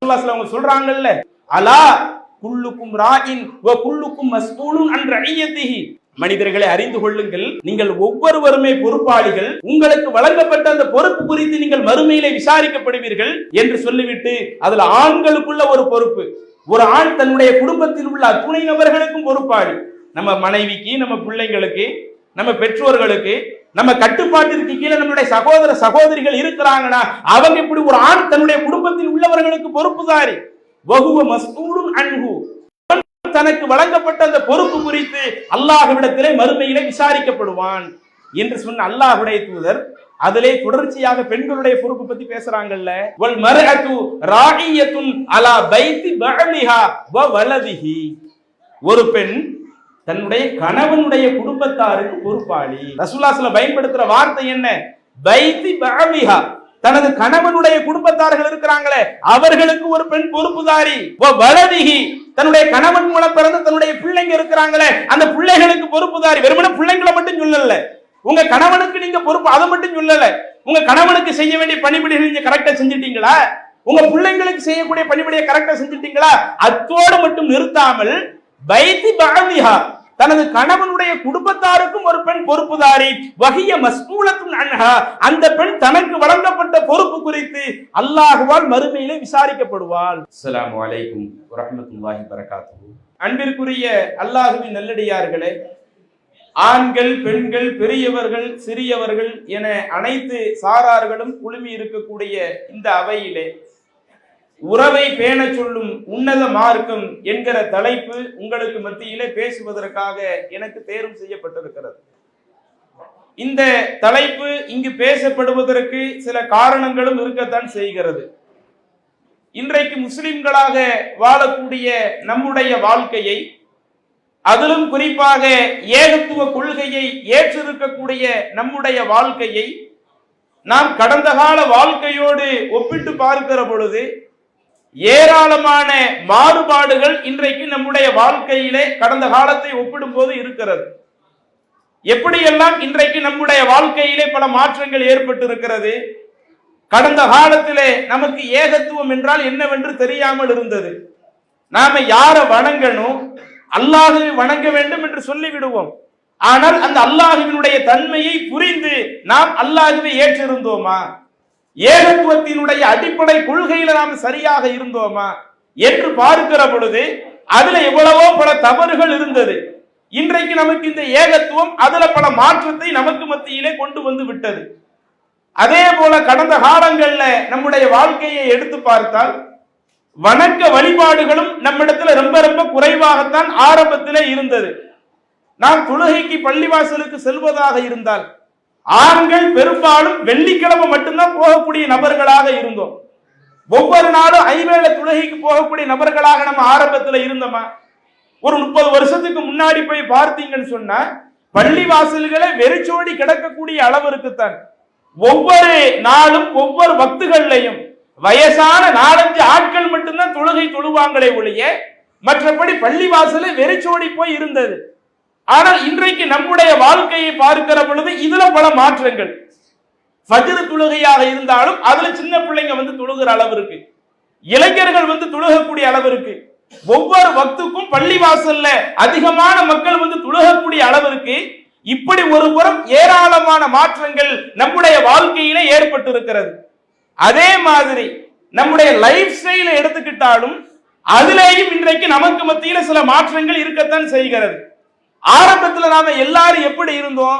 அவங்க சொல்றாங்கல்ல, அலா குல்லுக்கும் ராயின் வ குல்லுக்கும் மஸ்ஊலுன் அன் ரஇயத்திஹி. மனிதர்களை அறிந்து கொள்ளுங்கள், நீங்கள் ஒவ்வொருவருமே பொறுப்பாளிகள், உங்களுக்கு வழங்கப்பட்ட அந்த பொறுப்பு குறித்து நீங்கள் மறுமையிலே விசாரிக்கப்படுவீர்கள் என்று சொல்லிவிட்டு அதுல ஆண்களுக்குள்ள ஒரு பொறுப்பு. ஒரு ஆண் தன்னுடைய குடும்பத்தில் உள்ள அத்துணை நபர்களுக்கும் பொறுப்பாளி. நம்ம மனைவிக்கு, நம்ம பிள்ளைங்களுக்கு, நம்ம பெற்றோர்களுக்கு, நம்ம கட்டுப்பாட்டிற்கு கீழே நம்முடைய சகோதர சகோதரிகள் இருக்கிறாங்கன்னா அவங்க இப்படி ஒரு ஆண் தன்னுடைய குடும்பத்தில் உள்ளவர்களுக்கு பொறுப்புதாரி. வஹுவ மஸ்ஊலுன் அன்ஹு, தனக்கு வழங்கப்பட்ட அந்த பொறுப்பு குறித்து அல்லாஹ்விடத்திலே மறுமையிலே விசாரிக்கப்படுவான் என்று சொன்ன அல்லாஹ்வுடைய தூதர் அதிலே தொடர்ச்சியாக பெண்களுடைய பொறுப்பு பத்தி பேசுறாங்கல்ல. வல் மர்அத்து ராஇயத்துன் அலா பைத்தி பஅலிஹா வ வலதிஹி. ஒரு பெண் தன்னுடைய கணவனுடைய குடும்பத்தாருக்கு பொறுப்பாளி. ரசூலுல்லாஹ் ஸல்லல்லாஹு பயன்படுத்துற வார்த்தை என்ன? பைத்தி பஅலிஹா, தனது கணவனுடைய குடும்பத்தார்கள் இருக்கிறாங்களே அவர்களுக்கு ஒரு பெண் பொறுப்புதாரி. வலதிஹி, தன்னுடைய கணவன் மூலம் பிறந்த தன்னுடைய பிள்ளைங்க இருக்கிறாங்களே அந்த பிள்ளைகளுக்கு பொறுப்புதாரி. வெறுமனே பிள்ளைங்களை மட்டும் சொல்லல, உங்க கணவனுக்கு நீங்க பொறுப்பு அதை மட்டும் சொல்லல. உங்க கணவனுக்கு செய்ய வேண்டிய பணிபடியை நீங்க கரெக்டா செஞ்சிட்டீங்களா? உங்க பிள்ளைங்களுக்கு செய்யக்கூடிய பணிபடியை கரெக்டா செஞ்சிட்டீங்களா? அத்தோடு மட்டும் நிறுத்தாமல் பைத்தி பஅலிஹா, தனது கணவனுடைய குடும்பத்தாருக்கும் ஒரு பெண் பொறுப்புதாரி. வஹிய மஸ்ஊலத்துன் அன்ஹா, அந்த பெண் தனக்கு வழங்கப்பட்ட பொறுப்பு குறித்து அல்லாஹ்வால் மறுமையிலே விசாரிக்கப்படுவாள். அஸ்ஸலாமு அலைக்கும் வரஹ்மத்துல்லாஹி வபரகாத்துஹு. அன்பிற்குரிய அல்லாஹ்வின் நல்லடியார்களே, ஆண்கள், பெண்கள், பெரியவர்கள், சிறியவர்கள் என அனைத்து சாரார்களும் குழுமி இருக்கக்கூடிய இந்த அவையிலே உறவை பேண சொல்லும் உன்னத மார்க்கம் என்கிற தலைப்பு உங்களுக்கு மத்தியிலே பேசுவதற்காக எனக்கு தேர்வு செய்யப்பட்டிருக்கிறது. இந்த தலைப்பு இங்கு பேசப்படுவதற்கு சில காரணங்களும் இருக்கத்தான் செய்கிறது. இன்றைக்கு முஸ்லிம்களாக வாழக்கூடிய நம்முடைய வாழ்க்கையை, அதிலும் குறிப்பாக ஏகத்துவ கொள்கையை ஏற்றிருக்கக்கூடிய நம்முடைய வாழ்க்கையை நாம் கடந்த கால வாழ்க்கையோடு ஒப்பிட்டு பார்க்கிற பொழுது ஏராளமான மாறுபாடுகள் இன்றைக்கு நம்முடைய வாழ்க்கையிலே கடந்த காலத்தை ஒப்பிடும் போது இருக்கிறது. எப்படியெல்லாம் இன்றைக்கு நம்முடைய வாழ்க்கையிலே பல மாற்றங்கள் ஏற்பட்டு இருக்கிறது. கடந்த காலத்திலே நமக்கு ஏகத்துவம் என்றால் என்னவென்று தெரியாமல் இருந்தது. நாம யாரை வணங்கணும், அல்லாஹ்வை வணங்க வேண்டும் என்று சொல்லிவிடுவோம். ஆனால் அந்த அல்லாஹ்வினுடைய தன்மையை புரிந்து நாம் அல்லாஹ்வை ஏற்றிருந்தோமா? ஏகத்துவத்தினுடைய அடிப்படை கொள்கையில நாம் சரியாக இருந்தோமா என்று பார்க்கிற பொழுது அதுல எவ்வளவோ பல தவறுகள் இருந்தது. இன்றைக்கு நமக்கு இந்த ஏகத்துவம் அதுல பல மாற்றத்தை நமக்கு மத்தியிலே கொண்டு வந்து விட்டது. அதே போல கடந்த காலங்கள்ல நம்முடைய வாழ்க்கையை எடுத்து பார்த்தால் வணக்க வழிபாடுகளும் நம்மிடத்துல ரொம்ப ரொம்ப குறைவாகத்தான் ஆரம்பத்திலே இருந்தது. நாம் தொழுகைக்கு பள்ளிவாசலுக்கு செல்வதாக இருந்தால் ஆண்கள் பெரும்பாலும் வெள்ளிக்கிழமை மட்டும்தான் போகக்கூடிய நபர்களாக இருந்தோம். ஒவ்வொரு நாளும் ஐவேளை தொழுகைக்கு போகக்கூடிய நபர்களாக நம்ம ஆரம்பத்தில் இருந்தோமா? ஒரு 30 வருஷத்துக்கு முன்னாடி போய் பார்த்தீங்கன்னு சொன்னா பள்ளிவாசல்களை வெறிச்சோடி கிடக்கக்கூடிய அளவிற்குத்தான் ஒவ்வொரு நாளும் ஒவ்வொரு வக்துகள்லையும் வயசான 4-5 ஆட்கள் மட்டும்தான் தொழுகை தொழுவாங்களே ஒழிய மற்றபடி பள்ளிவாசலை வெறிச்சோடி போய் இருந்தது. ஆனால் இன்றைக்கு நம்முடைய வாழ்க்கையை பார்க்கிற பொழுது இதுல பல மாற்றங்கள். ஃபஜ்ர் தொழுகையாக இருந்தாலும் அதுல சின்ன பிள்ளைங்க வந்து தொழுகிற அளவு இருக்கு, இளைஞர்கள் வந்து தொழுகக்கூடிய அளவு இருக்கு. ஒவ்வொரு வக்துக்கும் பள்ளிவாசல்ல அதிகமான மக்கள் வந்து தொழுகக்கூடிய அளவு இருக்கு. இப்படி ஒரு புறம் ஏராளமான மாற்றங்கள் நம்முடைய வாழ்க்கையிலே ஏற்பட்டு இருக்கிறது. அதே மாதிரி நம்முடைய லைஃப் ஸ்டைலை எடுத்துக்கிட்டாலும் அதிலேயும் இன்றைக்கு நமக்கு மத்தியில சில மாற்றங்கள் இருக்கத்தான் செய்கிறது. ஆரம்பத்தில் நாம எல்லாரும் எப்படி இருந்தோம்?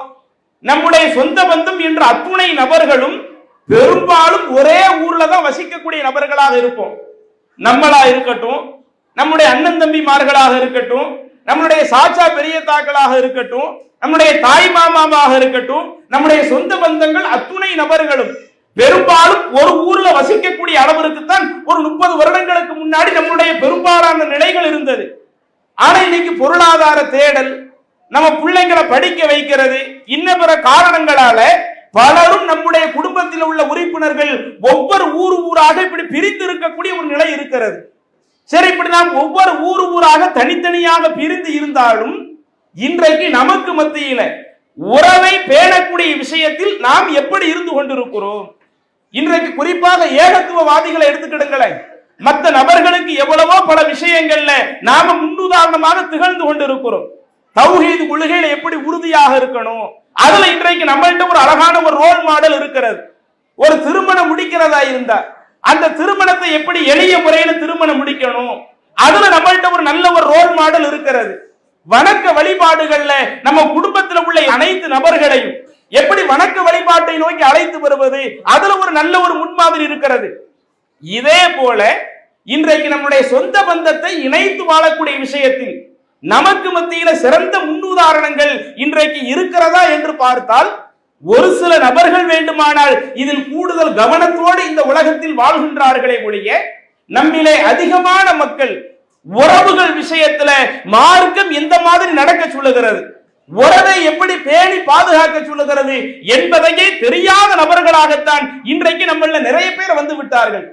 நம்முடைய சொந்த பந்தம் என்ற அத்துணை நபர்களும் பெரும்பாலும் ஒரே ஊர்ல தான் வசிக்கக்கூடிய நபர்களாக இருப்போம். நம்மளா இருக்கட்டும், நம்முடைய அண்ணன் தம்பிமார்களாக இருக்கட்டும், நம்முடைய சாச்சா பெரிய தாக்களாக இருக்கட்டும், நம்முடைய தாய் மாமாவாக இருக்கட்டும், நம்முடைய சொந்த பந்தங்கள் அத்துணை நபர்களும் பெரும்பாலும் ஒரு ஊர்ல வசிக்கக்கூடிய அளவிற்குத்தான் ஒரு 30 வருடங்களுக்கு முன்னாடி நம்முடைய பெரும்பாலான நிலைகள் இருந்தது. ஆனா இன்னைக்கு பொருளாதார தேடல், நம்ம பிள்ளைங்களை படிக்க வைக்கிறது, இன்ன பிற காரணங்களால பலரும் நம்முடைய குடும்பத்தில் உள்ள உறுப்பினர்கள் ஒவ்வொரு ஊராக இப்படி பிரிந்து இருக்கக்கூடிய ஒரு நிலை இருக்கிறது. சரி, இப்படி நாம் ஒவ்வொரு ஊராக தனித்தனியாக பிரிந்து இருந்தாலும் இன்றைக்கு நமக்கு மத்தியில உறவை பேணக்கூடிய விஷயத்தில் நாம் எப்படி இருந்து கொண்டிருக்கிறோம்? இன்றைக்கு குறிப்பாக ஏகத்துவவாதிகளை எடுத்துக்கிடுங்களேன். மற்ற நபர்களுக்கு எவ்வளவோ பல விஷயங்கள்ல நாம முன்னுதாரணமாக திகழ்ந்து கொண்டிருக்கிறோம். தௌஹீது கொள்கையில எப்படி உறுதியாக இருக்கணும், அதுல இன்றைக்கு நம்மள்ட்ட ஒரு அழகான ஒரு ரோல் மாடல் இருக்கிறது. ஒரு திருமணம் முடிக்கிறதா இருந்தா அந்த திருமணத்தை எப்படி எளிய முறையில திருமணம் முடிக்கணும், அதுல நம்மள்ட்ட ஒரு நல்ல ஒரு ரோல் மாடல் இருக்கிறது. வணக்க வழிபாடுகள்ல நம்ம குடும்பத்தில் உள்ள அனைத்து நபர்களையும் எப்படி வணக்க வழிபாட்டை நோக்கி அழைத்து வருவது, அதுல ஒரு நல்ல ஒரு முன்மாதிரி இருக்கிறது. இதே போல இன்றைக்கு நம்முடைய சொந்த பந்தத்தை இணைத்து வாழக்கூடிய விஷயத்தில் நமக்கு மத்தியில சிறந்த முன்னுதாரணங்கள் இன்றைக்கு இருக்கிறதா என்று பார்த்தால் ஒரு சில நபர்கள் வேண்டுமானால் இதில் கூடுதல் கவனத்தோடு இந்த உலகத்தில் வாழ்கின்றார்களே ஒழிய நம்மிலே அதிகமான மக்கள் உறவுகள் விஷயத்துல மார்க்கம் எந்த மாதிரி நடக்க சொல்லுகிறது, உறவை எப்படி பேணி பாதுகாக்க சொல்லுகிறது என்பதையே தெரியாத நபர்களாகத்தான் இன்றைக்கு நம்மள நிறைய பேர் வந்து விட்டார்கள்.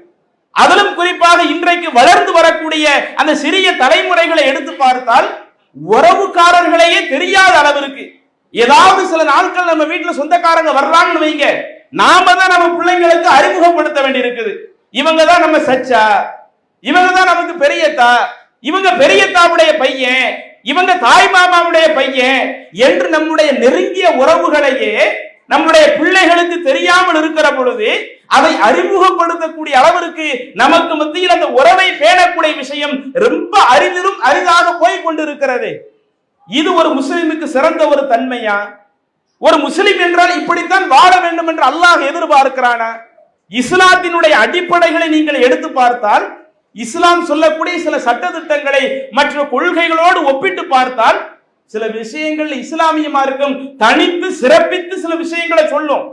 அதிலும் குறிப்பாக இன்றைக்கு வளர்ந்து வரக்கூடிய அந்த சிறிய தலைமுறைகளை எடுத்து பார்த்தால் உறவுக்காரர்களையே தெரியாத அளவிற்கு, ஏதாவது சில நாட்கள் நம்ம வீட்டுல சொந்தக்காரங்க வர்றாங்கன்னு வைங்க, நாம தான் நம்ம பிள்ளைங்களுக்கு அறிமுகப்படுத்த வேண்டி இருக்குது. இவங்க தான் நம்ம சச்சா, இவங்க தான் நமக்கு பெரியத்தா, இவங்க பெரியத்தாவுடைய பையன், இவங்க தாய் மாமாவுடைய பையன் என்று நம்முடைய நெருங்கிய உறவுகளையே நம்முடைய பிள்ளைகளுக்கு தெரியாமல் இருக்கிற பொழுது அதை அறிமுகப்படுத்தக்கூடிய அளவிற்கு நமக்கு மத்தியில் அந்த உறவை பேணக்கூடிய விஷயம் ரொம்ப அரிதிலும் அரிதாக போய் கொண்டிருக்கிறது. இது ஒரு முஸ்லிமுக்கு சிறந்த ஒரு தன்மையா? ஒரு முஸ்லிம் என்றால் இப்படித்தான் வாழ வேண்டும் என்று அல்லாஹ் எதிர்பார்க்கிறானா? இஸ்லாத்தினுடைய அடிப்படைகளை நீங்கள் எடுத்து பார்த்தால் இஸ்லாம் சொல்லக்கூடிய சில சட்டதிட்டங்களை மற்ற கொள்கைகளோடு ஒப்பிட்டு பார்த்தால் சில விஷயங்கள் இஸ்லாமிய மார்க்கம் தனித்து சிறப்பித்து சில விஷயங்களை சொல்லும்.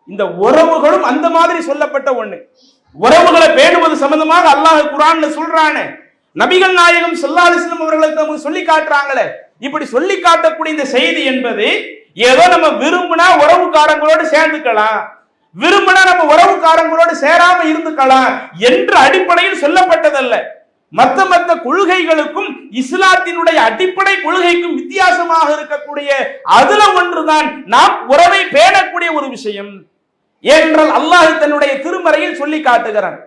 இந்த உறவுகளும் அந்த மாதிரி சொல்லப்பட்ட ஒண்ணு. உறவுகளை பேணுவது சம்பந்தமாக அல்லாஹ் குர்ஆன்ல சொல்றானே, நபிகள் நாயகம் ஸல்லல்லாஹு அலைஹி வஸல்லம் அவர்களுக்கு சொல்லி காட்டுறாங்களே, இப்படி சொல்லி காட்டக்கூடிய இந்த செய்தி என்பது ஏதோ நம்ம விரும்பினா உறவுக்காரங்களோடு சேர்ந்துக்கலாம், விரும்பினா நம்ம உறவுக்காரங்களோடு சேராம இருந்துக்கலாம் என்ற அடிப்படையில் சொல்லப்பட்டதல்ல. மற்ற கொள்கைகளுக்கும் இஸ்லாத்தினுடைய அடிப்படை கொள்கைக்கும் வித்தியாசமாக இருக்கக்கூடிய அதுல ஒன்றுதான் நாம் உறவை பேணக்கூடிய ஒரு விஷயம். ஏனென்றால் அல்லாஹ் தன்னுடைய திருமறையில் சொல்லி காட்டுகிறான்,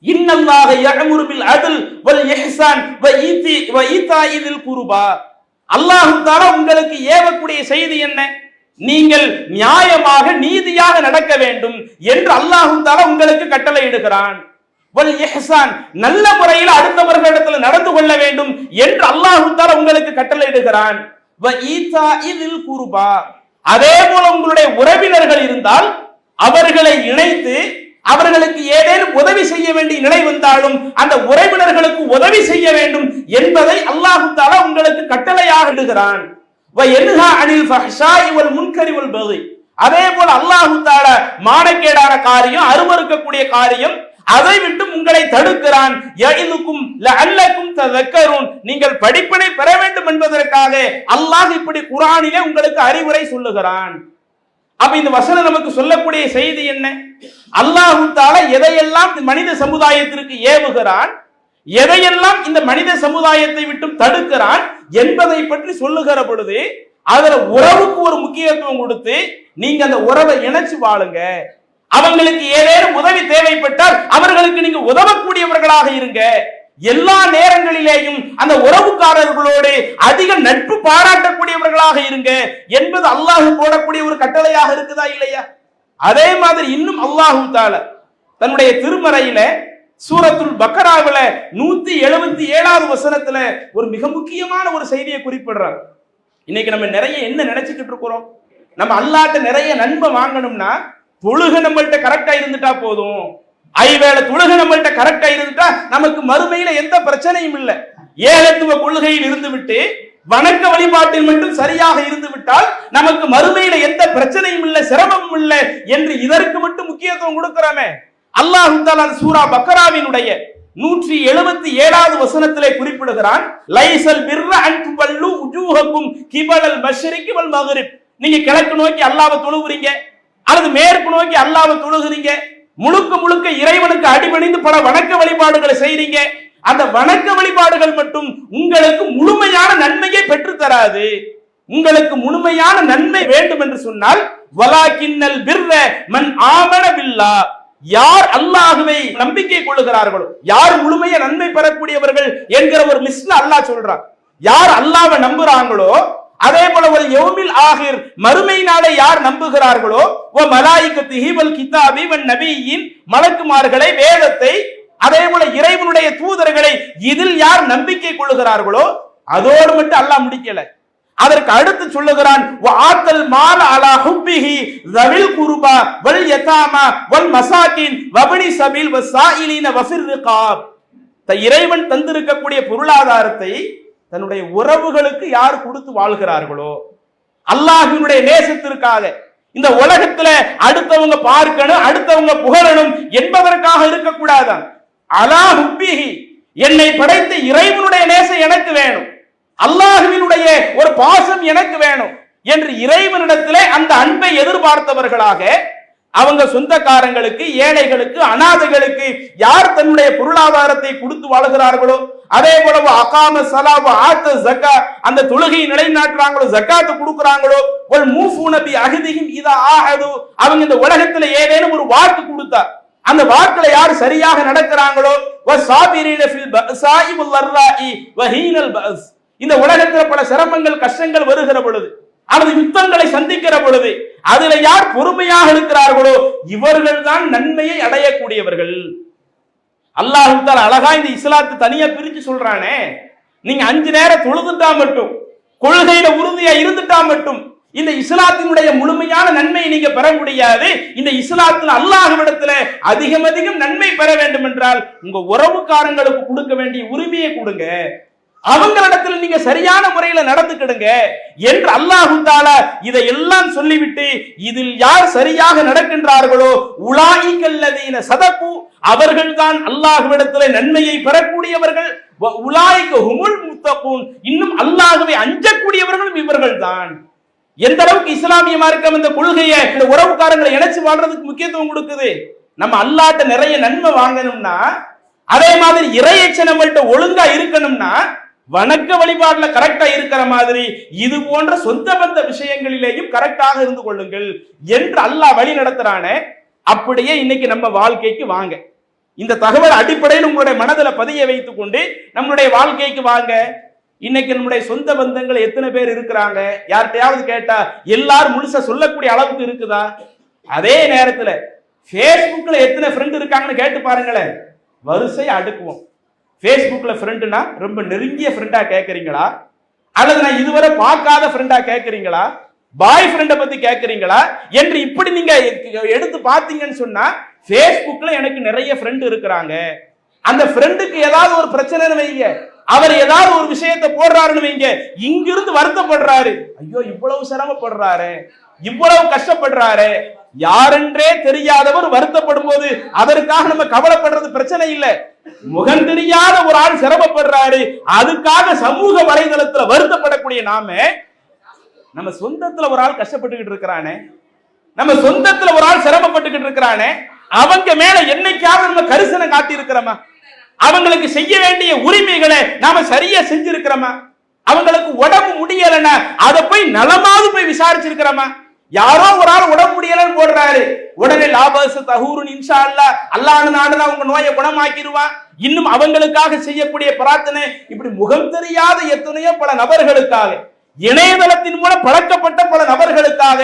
இன்னல்லாஹ யஅமுரு பில் அத்ல் வல் இஹ்சான் வ ஈதாஇல் குர்பா. அல்லாஹ் தஆலா உங்களுக்கு ஏவக்கூடிய செய்தி என்ன? நீங்கள் நியாயமாக நீதியாக நடக்க வேண்டும் என்று அல்லாஹ் தஆலா உங்களுக்கு கட்டளையிடுகிறான். வல் இஹ்சான், நல்ல முறையில் அடுத்தவர்களிடத்தில் நடந்து கொள்ள வேண்டும் என்று அல்லாஹ் தஆலா உங்களுக்கு கட்டளையிடுகிறான். வ ஈதாஇல் குர்பா, அதே போல உங்களுடைய உறவினர்கள் இருந்தால் அவர்களை இணைத்து அவர்களுக்கு ஏதேனும் உதவி செய்ய வேண்டிய நிலை வந்தாலும் அந்த உறவினர்களுக்கு உதவி செய்ய வேண்டும் என்பதை அல்லாஹ் தஆலா உங்களுக்கு கட்டளையாக இடுகிறான். வ யன்ஹா அனில் ஃபஹ்ஷாஇ வல் முன்கரி வல் பகி, அதே போல அல்லாஹ் தஆலா மானக்கேடான காரியம், அருவருக்கக்கூடிய காரியம், அதை விட்டு உங்களை தடுக்கிறான். யஇதுக்கும் லஅல்லக்கும் தذكرون, நீங்கள் படிப்பினை பெற வேண்டும் என்பதற்காக அல்லாஹ் இப்படி குர்ஆனிலே உங்களுக்கு அறிவுரை சொல்லுகிறான். அப்ப இந்த வசனம் நமக்கு சொல்லக்கூடிய செய்தி என்ன? அல்லாஹ் தஆலா எதையெல்லாம் மனித சமுதாயத்திற்கு ஏவுகிறான், எதையெல்லாம் இந்த மனித சமுதாயத்தை விட்டு தடுக்கிறான் என்பதை பற்றி சொல்லுகிற பொழுது அதுல உறவுக்கு ஒரு முக்கியத்துவம் கொடுத்து நீங்க அந்த உறவை இணைச்சு வாழுங்க. அவங்களுக்கு ஏதேனும் உதவி தேவைப்பட்டால் அவர்களுக்கு நீங்க உதவக்கூடியவர்களாக இருங்க. எல்லா நேரங்களிலேயும் அந்த உறவுக்காரர்களோடு அதிக நட்பு பாராட்டக்கூடியவர்களாக இருங்க என்பது அல்லாஹ் போடக்கூடிய ஒரு கட்டளையாக இருக்குதா இல்லையா? அதே மாதிரி இன்னும் அல்லாஹ் தஆலா தன்னுடைய திருமறையில சூரத்துல் பக்கராவுல 177வது வசனத்துல ஒரு மிக முக்கியமான ஒரு செய்தியை குறிப்பிடுறார். இன்னைக்கு நம்ம நிறைய என்ன நினைச்சுக்கிட்டு இருக்கிறோம்? நம்ம அல்லாஹ்ட்ட நிறைய நன்மை வாங்கணும்னா தொழுகை நம்மள்ட்ட கரெக்டா இருந்துட்டா போதும், ஐவேளை தொழுகை நம்மள்ட்ட கரெக்டா இருந்துட்டா நமக்கு மறுமையில எந்த பிரச்சனையும் இல்லை. ஏகத்துவ கொள்கையில் இருந்து விட்டு வணக்க வழிபாட்டில் மட்டும் சரியாக இருந்து விட்டால் நமக்கு மறுமையில எந்த பிரச்சனையும் இல்லை, சிரமமும் இல்லை என்று இதற்கு மட்டும் முக்கியத்துவம் கொடுக்கிறோமே. அல்லாஹ் தஆலா சூரா பக்கராவினுடைய 177வது வசனத்திலே குறிப்பிடுகிறான், லைசல் பிர்ர அன் துவல்லு உஜூஹக்கும் கிபலல் மஷ்ரிகி வல் மக்ரிப். நீங்க கிழக்கு நோக்கி அல்லாஹ்வை தொழுகிறீங்க அல்லது மேற்கு நோக்கி அல்லாஹ்வை தொழுகிறீங்க, முழுக்க முழுக்க இறைவனுக்கு அடிபணிந்து பல வணக்க வழிபாடுகளை செய்றீங்க, அந்த வணக்க வழிபாடுகள் மட்டும் உங்களுக்கு முழுமையான நன்மையை பெற்று தராது. உங்களுக்கு முழுமையான நன்மை வேண்டும் என்று சொன்னால் வலாக்கின்னல் பிர்ர மன் ஆமன பில்லாஹ், யார் அல்லாஹ்வை நம்பிக்கை கொள்ளுகிறார்களோ, யார் முழுமைய நன்மை பெறக்கூடியவர்கள் என்கிற ஒரு லிஸ்ட்ல அல்லாஹ் சொல்றான். யார் அல்லாஹ்வை நம்புறாங்களோ, அதே போல ஒரு யௌமில் ஆகிர் மறுமை நாளை யார் நம்புகிறார்களோ, வ மலாயிகத்திஹி வல் கிதாபி வன் நபியின் மலக்குமார்களை, வேதத்தை, அதே போல இறைவனுடைய தூதர்களை இதில் யார் நம்பிக்கை கொள்ளுகிறார்களோ, அதோடு மட்டும் அல்லாஹ் முடிக்கல. அதற்கு அடுத்து சொல்லுகிறான், வஆத்தல் மால அலா ஹுப்பிஹி ஸவில் குர்பா வல் யதாமா வல் மசாகின் வபனி சபீல் வஸாயிலின வஃபிர் ரிகாப். இறைவன் தந்திருக்கக்கூடிய பொருளாதாரத்தை தன்னுடைய உறவுகளுக்கு யார் கொடுத்து வாழ்கிறார்களோ, அல்லாஹ்வினுடைய நேசத்திற்காக, இந்த உலகத்துல அடுத்தவங்க பார்க்கணும், அடுத்தவங்க புகழணும் என்பதற்காக இருக்கக்கூடாதான். அலா ஹுப்பிஹி, என்னை படைத்த இறைவனுடைய நேசம் எனக்கு வேணும், அல்லாஹ்வினுடைய ஒரு பாசம் எனக்கு வேணும் என்று இறைவனிடத்திலே அந்த அன்பை எதிர்பார்த்தவர்களாக, அவங்க சொந்தக்காரங்களுக்கு, ஏழைகளுக்கு, அனாதைகளுக்கு யார் தன்னுடைய பொருளாதாரத்தை கொடுத்து வாழ்கிறார்களோ, அதே போல அகாம ஸலாவ ஆத்த ஸக்கா, அந்த தொழுகையை நிலைநாட்டுறாங்களோ, ஜக்காத்து கொடுக்கறாங்களோ, வல் மூஃபூன பி அஹ்திஹிம் இதா ஆஹது, அவங்க இந்த உலகத்துல ஏதேனும் ஒரு வாக்கு கொடுத்தா அந்த வாக்குல யார் சரியாக நடக்கிறாங்களோ, வஸாபிரீன ஃபில் பஸாஇ வல் ضراஇ வஹீனல் பஸ், இந்த உலகத்துல பல சிரமங்கள் கஷ்டங்கள் வருகிற பொழுது, அல்லது யுத்தங்களை சந்திக்கிற பொழுது அதுல யார் பொறுமையாக இருக்கிறார்களோ இவர்கள் தான் நன்மையை அடையக்கூடியவர்கள். அல்லாஹ் தஆலா அழகா இந்த இஸ்லாத்தை தனியா பிரிச்சு சொல்றானே, நீங்க 5 நேரம் தொழுதுட்டா மட்டும், கொள்கையில உறுதியா இருந்துட்டா மட்டும் இந்த இஸ்லாத்தினுடைய முழுமையான நன்மையை நீங்க பெற முடியாது. இந்த இஸ்லாத்துல அல்லாஹ்விடத்துல அதிகம் அதிகம் நன்மை பெற வேண்டும் என்றால் உங்க உறவுக்காரங்களுக்கு கொடுக்க வேண்டிய உரிமையை கொடுங்க, அவங்களிடத்தில் நீங்க சரியான முறையில நடந்துக்கிடுங்க என்று அல்லாஹ் தஆலா இதையெல்லாம் சொல்லிவிட்டு, இதில் யார் சரியாக நடக்கின்றார்களோ உலாயிகல்லதீன சதகு, அவர்கள்தான் அல்லாஹ்விடத்தில் நன்மையை பெறக்கூடியவர்கள், உலாயிக ஹுமுல் முத்தகூன், இன்னும் அல்லாஹ்வை அஞ்சக்கூடியவர்களும் இவர்கள் தான். எந்த அளவுக்கு இஸ்லாமிய மார்க்கம் இந்த கொள்கையை, இந்த உறவுக்காரங்களை இணைச்சு வாழ்றதுக்கு முக்கியத்துவம் கொடுக்குது. நம்ம அல்லாஹ்ட்ட நிறைய நன்மை வாங்கணும்னா, அதே மாதிரி இறையச்ச நம்மள்ட்ட ஒழுங்கா இருக்கணும்னா, வணக்க வழிபாடுல கரெக்டா இருக்கிற மாதிரி இது போன்ற சொந்த பந்த விஷயங்களிலேயும் கரெக்டாக இருந்து கொள்ளுங்கள் என்று அல்லாஹ் வழி நடத்துறானே. அப்படியே இன்னைக்கு நம்ம வாழ்க்கைக்கு வாங்க, இந்த தகவல் அடிப்படையில் உங்களுடைய மனதில் பதிய வைத்துக் கொண்டு நம்மளுடைய வாழ்க்கைக்கு வாங்க. இன்னைக்கு நம்முடைய சொந்த பந்தங்கள் எத்தனை பேர் இருக்கிறாங்க? யார்கிட்டயாவது கேட்டா எல்லாரும் முழுசா சொல்லக்கூடிய அளவுக்கு இருக்குதா? அதே நேரத்துல பேஸ்புக்ல எத்தனை ஃப்ரெண்ட் இருக்காங்கன்னு கேட்டு பாருங்களேன், வரிசை அடுக்குவோம். பேஸ்புக்ல ஃப்ரெண்டுனா ரொம்ப நெருங்கிய ஃப்ரெண்டா கேட்கறீங்களா, அல்லது நான் இதுவரை பார்க்காத ஃப்ரெண்டா கேட்கறீங்களா, பாய் ஃப்ரெண்டை பத்தி கேட்கறீங்களா என்று இப்படி நீங்க எடுத்து பார்த்தீங்கன்னு சொன்னா, பேஸ்புக்ல எனக்கு நிறைய ஃப்ரெண்ட் இருக்கிறாங்க, அந்த ஃப்ரெண்டுக்கு ஏதாவது ஒரு பிரச்சனைன்னு வைங்க, அவர் ஏதாவது ஒரு விஷயத்தை போடுறாருன்னு வைங்க, இங்கிருந்து வருத்தப்படுறாரு, ஐயோ இவ்வளவு சிரமப்படுறாரு, இவ்வளவு கஷ்டப்படுறாரு, யாரென்றே தெரியாதவர் வருத்தப்படும் போது அதற்காக நம்ம கவலைப்படுறது பிரச்சனை இல்லை. முகம் தெரியாத ஒரு ஆள் சிரமப்படுறாரு, அதுக்காக சமூக வலைதளத்துல வருத்தப்படக்கூடிய நாம, நம்ம சொந்தத்துல ஒரு ஆள் கஷ்டப்பட்டுக்கிட்டு இருக்கிறானே, நம்ம சொந்தத்துல ஒரு ஆள் சிரமப்பட்டுக்கிட்டு இருக்கிறானே, அவங்க மேல என்னைக்காவது நம்ம கரிசனை காட்டி இருக்கிறோமா? அவங்களுக்கு செய்ய வேண்டிய உரிமைகளை நாம சரியா செஞ்சிருக்கிறோமா? அவங்களுக்கு உடம்பு முடியலன்னா அதை போய் நலமாவது போய் விசாரிச்சிருக்கிறோமா? யாரோ ஒரு ஆள் உடம்பு முடியலன்னு போடுறாரு, உடனே லாபஸ் தஹூருன் இன்ஷா அல்லாஹ், அல்லாஹ் நாடுனா உங்க நோயை குணமாக்கிடுவான், இன்னும் அவங்களுக்காக செய்யக்கூடிய பிரார்த்தனை, இப்படி முகம் தெரியாத எத்தனையோ பல நபர்களுக்காக, இணையதளத்தின் மூலம் பழக்கப்பட்ட பல நபர்களுக்காக,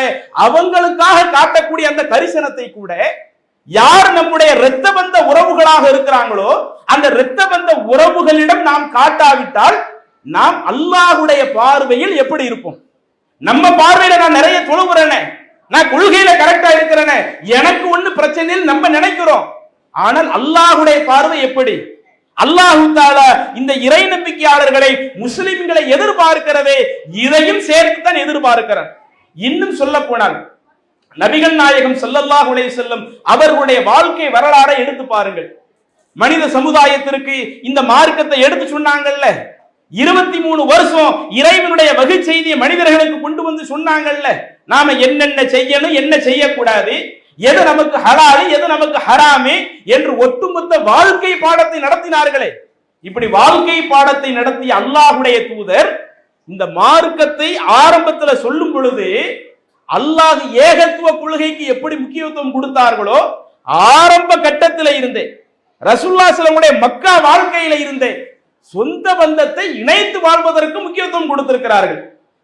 அவங்களுக்காக காட்டக்கூடிய அந்த கரிசனத்தை கூட யார் நம்முடைய இரத்த பந்த உறவுகளாக இருக்கிறாங்களோ அந்த இரத்த பந்த உறவுகளிடம் நாம் காட்டாவிட்டால் நாம் அல்லாஹ்வுடைய பார்வையில் எப்படி இருப்போம்? நம்ம பார்வையில நான் நிறைய தொழுகிறேனே, நான் கொள்கையில கரெக்டா இருக்கிறேனே, எனக்கு ஒண்ணு பிரச்சனை நம்ம நினைக்கிறோம், ஆனால் அல்லாஹ்வுடைய பார்வை எப்படி? அல்லாஹ் தஆலா இந்த இறை நம்பிக்கையாளர்களை, முஸ்லிம்களை எதிர்பார்க்கிறதே இதையும் சேர்த்துத்தான் எதிர்பார்க்கிறார். இன்னும் சொல்ல போனால் நபிகள் நாயகம் ஸல்லல்லாஹு அலைஹி வஸல்லம் அவர்களுடைய வாழ்க்கை வரலாறை எடுத்து பாருங்கள். மனித சமுதாயத்திற்கு இந்த மார்க்கத்தை எடுத்து சொன்னாங்கல்ல, 23 வருஷம் இறைவனுடைய வகை செய்தியை மனிதர்களுக்கு கொண்டு வந்து சொன்னாங்கல்ல, நாம என்னென்ன செய்யணும், என்ன செய்யக்கூடாது, எது நமக்கு ஹலாலு, எது நமக்கு ஹராமு என்று ஒட்டுமொத்த வாழ்க்கை பாடத்தை நடத்தினார்களே. இப்படி வாழ்க்கை பாடத்தை நடத்திய அல்லாஹ்வுடைய தூதர் இந்த மார்க்கத்தை ஆரம்பத்தில் சொல்லும் பொழுது அல்லாஹ் ஏகத்துவ கொள்கைக்கு எப்படி முக்கியத்துவம் கொடுத்தார்களோ ஆரம்ப கட்டத்தில் இருந்தே ரசூலுல்லாஹி ஸல்லல்லாஹு அலைஹி வஸல்லம் மக்கா வாழ்க்கையில இருந்தே சொந்த பந்தத்தை இணைத்து வாழ்வதற்கு முக்கியத்துவம் கொடுத்திருக்கிறார்கள்.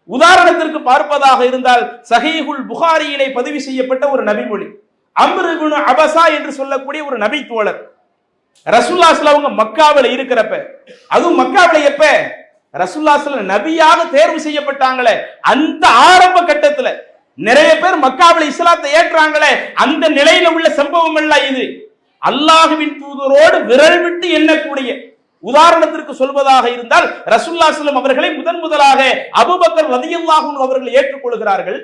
உதாரணத்திற்கு பார்ப்பதாக இருந்தால் சஹீஹுல் புகாரியிலே பதிவு செய்யப்பட்ட ஒரு நபிமொழி, அம்ர் இப்னு அபஸா என்று சொல்லக்கூடிய ஒரு நபி தோழர் ரசூலுல்லாஹி ஸல்லல்லாஹு அலைஹி வஸல்லம் மக்காவில் இருக்கிறப்ப, அதுவும் மக்காவில் எப்ப ரசூலுல்லாஹி ஸல்லல்லாஹு அலைஹி வஸல்லம் நபியாக தேர்வு செய்யப்பட்டாங்களே அந்த ஆரம்ப கட்டத்துல நிறைய பேர் மக்காவில் இஸ்லாத்தை ஏற்றாங்களே அந்த நிலையில உள்ள சம்பவம் எல்லாம் இது. அல்லாஹ்வின் தூதரோடு விரல் விட்டு எண்ணக்கூடிய, உதாரணத்திற்கு சொல்வதாக இருந்தால் ரசூலுல்லாஹி ஸல்லல்லாஹு அலைஹி வஸல்லம் அவர்களை முதலாக அபூபக்கர் ரலியல்லாஹு அன்ஹு அவர்கள் ஏற்றுக்கொள்கிறார்கள்.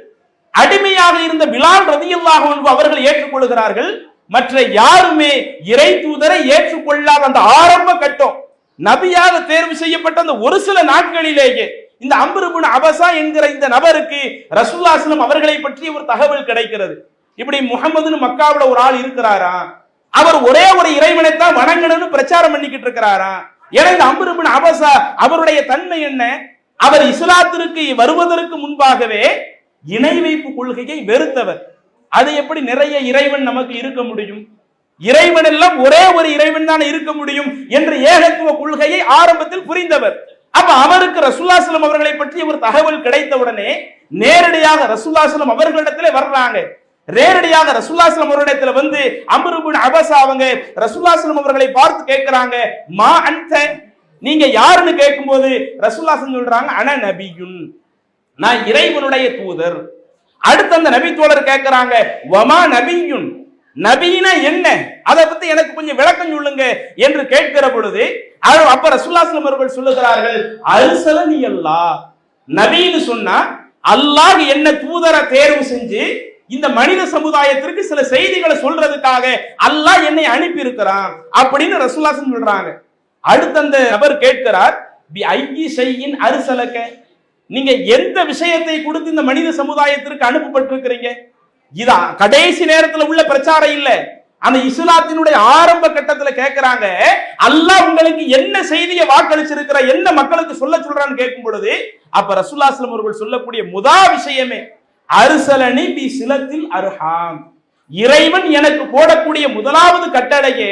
அடிமையாக இருந்த பிலால் ரலியல்லாஹு அன்ஹு அவர்கள் ஏற்றுக்கொள்கிறார்கள். மற்ற யாருமே இறை தூதரை ஏற்றுக்கொள்ளாத அந்த ஆரம்ப கட்டம், நபியாக தேர்வு செய்யப்பட்ட அந்த ஒரு சில நாட்களிலேயே இந்த அம்ர் இப்னு அபஸா என்கிற இந்த நபருக்கு ரசூலுல்லாஹி ஸல்லல்லாஹு அலைஹி வஸல்லம் அவர்களை பற்றி ஒரு தகவல் கிடைக்கிறது. இப்படி முஹம்மதுன்னு மக்காவுல ஒரு ஆள் இருக்கிறாரா, அவர் ஒரே ஒரு இறைவனை தான் வணங்கணும்னு பிரச்சாரம் பண்ணிக்கிட்டு இருக்கிறாரா. ஏன்னா இந்த அம்ர் இப்னு அபஸா அவருடைய தன்மை என்ன, அவர் இஸ்லாத்திற்கு வருவதற்கு முன்பாகவே இணை வைப்பு கொள்கையை வெறுத்தவர். அது எப்படி நிறைய இறைவன் நமக்கு இருக்க முடியும், இறைவன் எல்லாம் ஒரே ஒரு இறைவன் தான் இருக்க முடியும் என்ற ஏகத்துவ கொள்கையை ஆரம்பத்தில் புரிந்தவர். அப்ப அவருக்கு ரசூலுல்லாஹி ஸல்லல்லாஹு அலைஹி வஸல்லம் அவர்களை பற்றி ஒரு தகவல் கிடைத்தவுடனே நேரடியாக ரசூலுல்லாஹி ஸல்லல்லாஹு அலைஹி வஸல்லம் அவர்களிடத்திலே வர்றாங்க. நேரடியாக ரசூலுல்லாஹி ஸல்லல்லாஹு அலைஹி வஸல்லம் அவரிடத்துல வந்து அம்ர் இப்னு அபஸா அவங்க ரசூலுல்லாஹி ஸல்லல்லாஹு அலைஹி வஸல்லம் அவர்களை பார்த்து கேட்கிறாங்க, மா அன்த, நீங்க யாருன்னு கேட்கும்போது ரசூலுல்லாஹி ஸல்லல்லாஹு அலைஹி வஸல்லம் சொல்றாங்க, அன நபியுன், நான் இறைவனுடைய தூதர். அடுத்து அந்த நபி தோழர் கேட்கிறாங்க, வமா நபியுன், நபினா என்ன, அதை பத்தி எனக்கு கொஞ்சம் விளக்கம் சொல்லுங்க என்று கேட்கிற பொழுது அப்ப ரசூலுல்லாஹி ஸல்லல்லாஹு அலைஹி வஸல்லம் அவர்கள் சொல்லுகிறார்கள், அர்ஸலனி அல்லாஹ், நபின்னு சொன்னா அல்லாஹ் என்ன தூதரை தேர்வு செஞ்சு இந்த மனித சமுதாயத்திற்கு சில செய்திகளை சொல்றதுக்காக அல்லாஹ் என்னை அனுப்பி இருக்கிறான் அப்படின்னு ரசூலுல்லாஹி ஸல்லல்லாஹு அலைஹி வஸல்லம் சொல்றாங்க. அடுத்து அந்த நபர் கேட்கிறார், பி ஐயி ஷைஇன் அர்ஸலக, நீங்க எந்த விஷயத்தை கொடுத்து இந்த மனித சமுதாயத்திற்கு அனுப்பப்பட்டிருக்கிறீங்க? இதா கடைசி நேரத்தில் உள்ள பிரச்சாரம் இல்ல, அந்த இஸ்லாத்தினுடைய ஆரம்ப கட்டத்துல கேட்கிறாங்க, அல்லாஹ் உங்களுக்கு என்ன செய்தியை வாக்களிச்சிருக்கிற, என்ன மக்களுக்கு சொல்றான்னு கேட்கும் பொழுது அப்ப ரசூலுல்லாஹி ஸல்லல்லாஹு அலைஹி வஸல்லம் அவர்கள் சொல்லக்கூடிய முதல் விஷயமே அர்ஸலனி பி சிலத்தில் அர்ஹாம், இறைவன் எனக்கு போடக்கூடிய முதலாவது கட்டளையே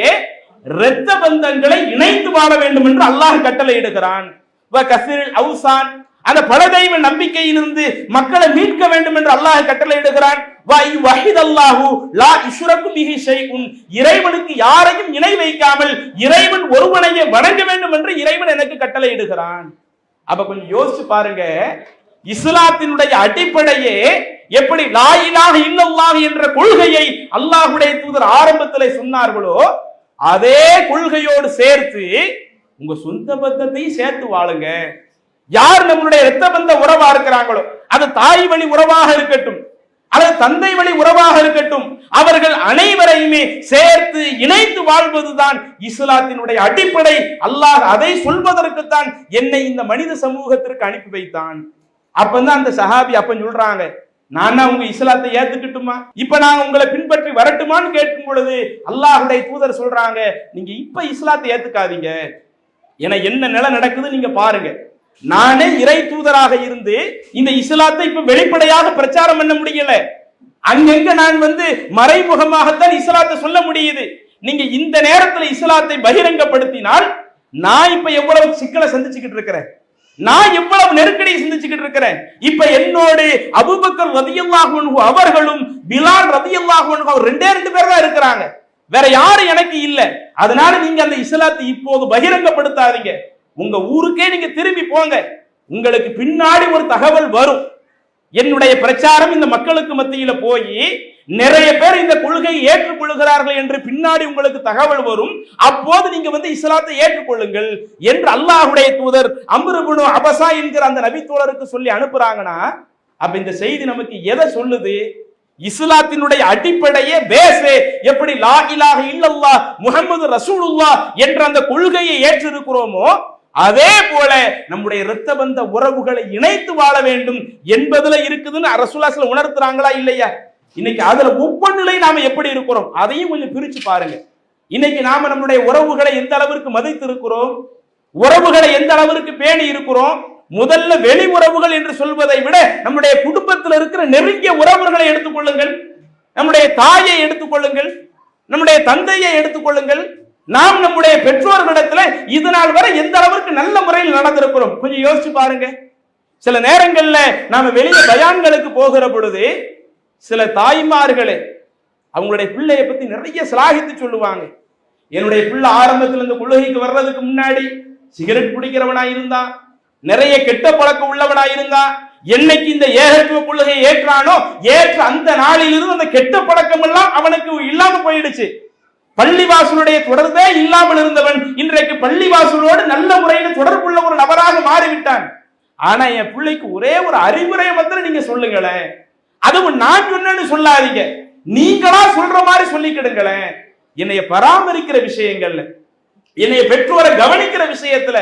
இரத்த பந்தங்களை இணைத்து வாழ வேண்டும் என்று அல்லாஹ் கட்டளை இடுகிறான். வ கஸ்ரில் அவ்சான், அந்த பலதெய்வ நம்பிக்கையிலிருந்து மக்களை மீட்க வேண்டும் என்று அல்லாஹ் கட்டளை இடுகிறான். இறைவனுக்கு யாரையும் இணை வைக்காமல் இறைவன் ஒருவனையே வணங்க வேண்டும் என்று இறைவன் எனக்கு கட்டளை இடுகிறான். அப்ப கொஞ்சம் யோசிச்சு பாருங்க, இஸ்லாத்தினுடைய அடிப்படையே எப்படி லா இலாஹ இல்லல்லாஹ் என்ற கொள்கையை அல்லாஹ்வுடைய தூதர் ஆரம்பத்திலே சொன்னார்களோ அதே கொள்கையோடு சேர்த்து உங்க சொந்த பந்தத்தை சேர்த்து வாழுங்க. யார் நம்மளுடைய இரத்த பந்த உறவா இருக்கிறாங்களோ, அது தாய் வழி உறவாக இருக்கட்டும் அல்லது தந்தை வழி உறவாக இருக்கட்டும், அவர்கள் அனைவரையுமே சேர்த்து இணைத்து வாழ்வதுதான் இஸ்லாத்தினுடைய அடிப்படை. அல்லாஹ் அதை சொல்வதற்குத்தான் என்னை இந்த மனித சமூகத்திற்கு அனுப்பி வைத்தான். அப்பதான் அந்த சஹாபி அப்ப சொல்றாங்க, நான் உங்க இஸ்லாத்தை ஏத்துக்கிட்டுமா, இப்ப நான் உங்களை பின்பற்றி வரட்டுமான்னு கேட்கும் பொழுது அல்லாஹ்வுடைய தூதர் சொல்றாங்க, நீங்க இப்ப இஸ்லாத்தை ஏத்துக்காதீங்க, என என்ன நிலை நடக்குது நீங்க பாருங்க. நானே இறை தூதராக இருந்து இந்த இஸ்லாத்தை இப்ப வெளிப்படையாக பிரச்சாரம் பண்ண முடியல, அங்கங்க நான் மறைமுகமாகத்தான் இஸ்லாத்தை சொல்ல முடியுது. நீங்க இந்த நேரத்தில் இஸ்லாத்தை பகிரங்கப்படுத்தினால் நான் இப்ப எவ்வளவு சிக்கலை சந்திச்சுக்கிட்டு இருக்கிறேன், நான் எவ்வளவு நெருக்கடியை சந்திச்சுக்கிட்டு இருக்கிறேன். இப்ப என்னோடு அபூபக்கர் ரலியல்லாஹு அன்ஹு அவர்களும் பிலால் ரலியல்லாஹு அன்ஹு அவர் ரெண்டு பேர் தான் இருக்கிறாங்க, வேற யாரும் எனக்கு இல்ல. அதனால நீங்க அந்த இஸ்லாத்தை இப்போது பகிரங்கப்படுத்தாதீங்க, உங்க ஊருக்கே நீங்க திரும்பி போங்க, உங்களுக்கு பின்னாடி ஒரு தகவல் வரும், என்னுடைய பிரச்சாரம் இந்த மக்களுக்கு மத்தியில போய் நிறைய பேர் இந்த கொள்கையை ஏற்றுக்கொள்கிறார்கள் என்று பின்னாடி உங்களுக்கு தகவல் வரும், அப்போது நீங்க இஸ்லாத்தை ஏற்றுக்கொள்ளுங்கள் என்று அல்லாஹ்வுடைய தூதர் அம்ர் இப்னு அபஸா என்கிற அந்த நபி தோழருக்கு சொல்லி அனுப்புறாங்கன்னா, அப்ப இந்த செய்தி நமக்கு எதை சொல்லுது? இஸ்லாத்தினுடைய அடிப்படையே பேஸே எப்படி லா இலாஹ இல்லல்லாஹ் முஹம்மது ரசூலுல்லாஹ் என்ற அந்த கொள்கையை ஏற்றிருக்கிறோமோ அதே போல நம்முடைய இரத்த பந்த உறவுகளை இணைத்து வாழ வேண்டும் என்பதுல இருக்குதுன்னு ரசூலுல்லாஹ் ஸல்லல்லாஹு அலைஹி வஸல்லம் உணர்த்துறாங்களா இல்லையா? இன்னைக்கு அதுல ஒவ்வொன்றிலையும் நாம எப்படி இருக்கிறோம் அதையும் கொஞ்சம் பிரிச்சு பாருங்க. இன்னைக்கு நாம நம்முடைய உறவுகளை எந்த அளவிற்கு மதித்து இருக்கிறோம், உறவுகளை எந்த அளவிற்கு பேணி இருக்கிறோம். முதல்ல வெளி உறவுகள் என்று சொல்வதை விட நம்முடைய குடும்பத்தில் இருக்கிற நெருங்கிய உறவுகளை எடுத்துக்கொள்ளுங்கள், நம்முடைய தாயை எடுத்துக்கொள்ளுங்கள், நம்முடைய தந்தையை எடுத்துக்கொள்ளுங்கள். நாம் நம்முடைய பெற்றோர்களிடத்துல இது நாள் வரை எந்த அளவுக்கு நல்ல முறையில் நடந்திருக்கிறோம் கொஞ்சம் யோசிச்சு பாருங்க. சில நேரங்கள்ல நாம வெளியே பயான்களுக்கு போகிற பொழுது சில தாய்மார்களே அவங்களுடைய பிள்ளையை பத்தி நிறைய சிலாகித்து சொல்லுவாங்க. என்னுடைய பிள்ளை ஆரம்பத்தில் இந்த கொள்கைக்கு வர்றதுக்கு முன்னாடி சிகரெட் பிடிக்கிறவனா இருந்தான், நிறைய கெட்ட பழக்கம் உள்ளவனா இருந்தான். என்னைக்கு இந்த ஏகத்துவ கொள்கையை ஏற்றானோ ஏற்ற அந்த நாளிலிருந்து அந்த கெட்ட பழக்கம் எல்லாம் அவனுக்கு இல்லாம போயிடுச்சு. பள்ளிவாசலுடைய தொடர்பே இல்லாமல் இருந்தவன் இன்றைக்கு பள்ளிவாசலோடு நல்ல முறையில் தொடர்புள்ள ஒரு நபராக மாறிவிட்டான். ஆனா என் பிள்ளைக்கு ஒரே ஒரு அறிவுரையை மாத்திரம் நீங்க சொல்லுங்களேன். அதுவும் நான் சொன்னேன்னு சொல்லாதீங்க, நீங்களா சொல்ற மாதிரி சொல்லிக்கிடுங்களேன். என்னைய பராமரிக்கிற விஷயங்கள்ல, என்னைய பெற்றோரை கவனிக்கிற விஷயத்துல,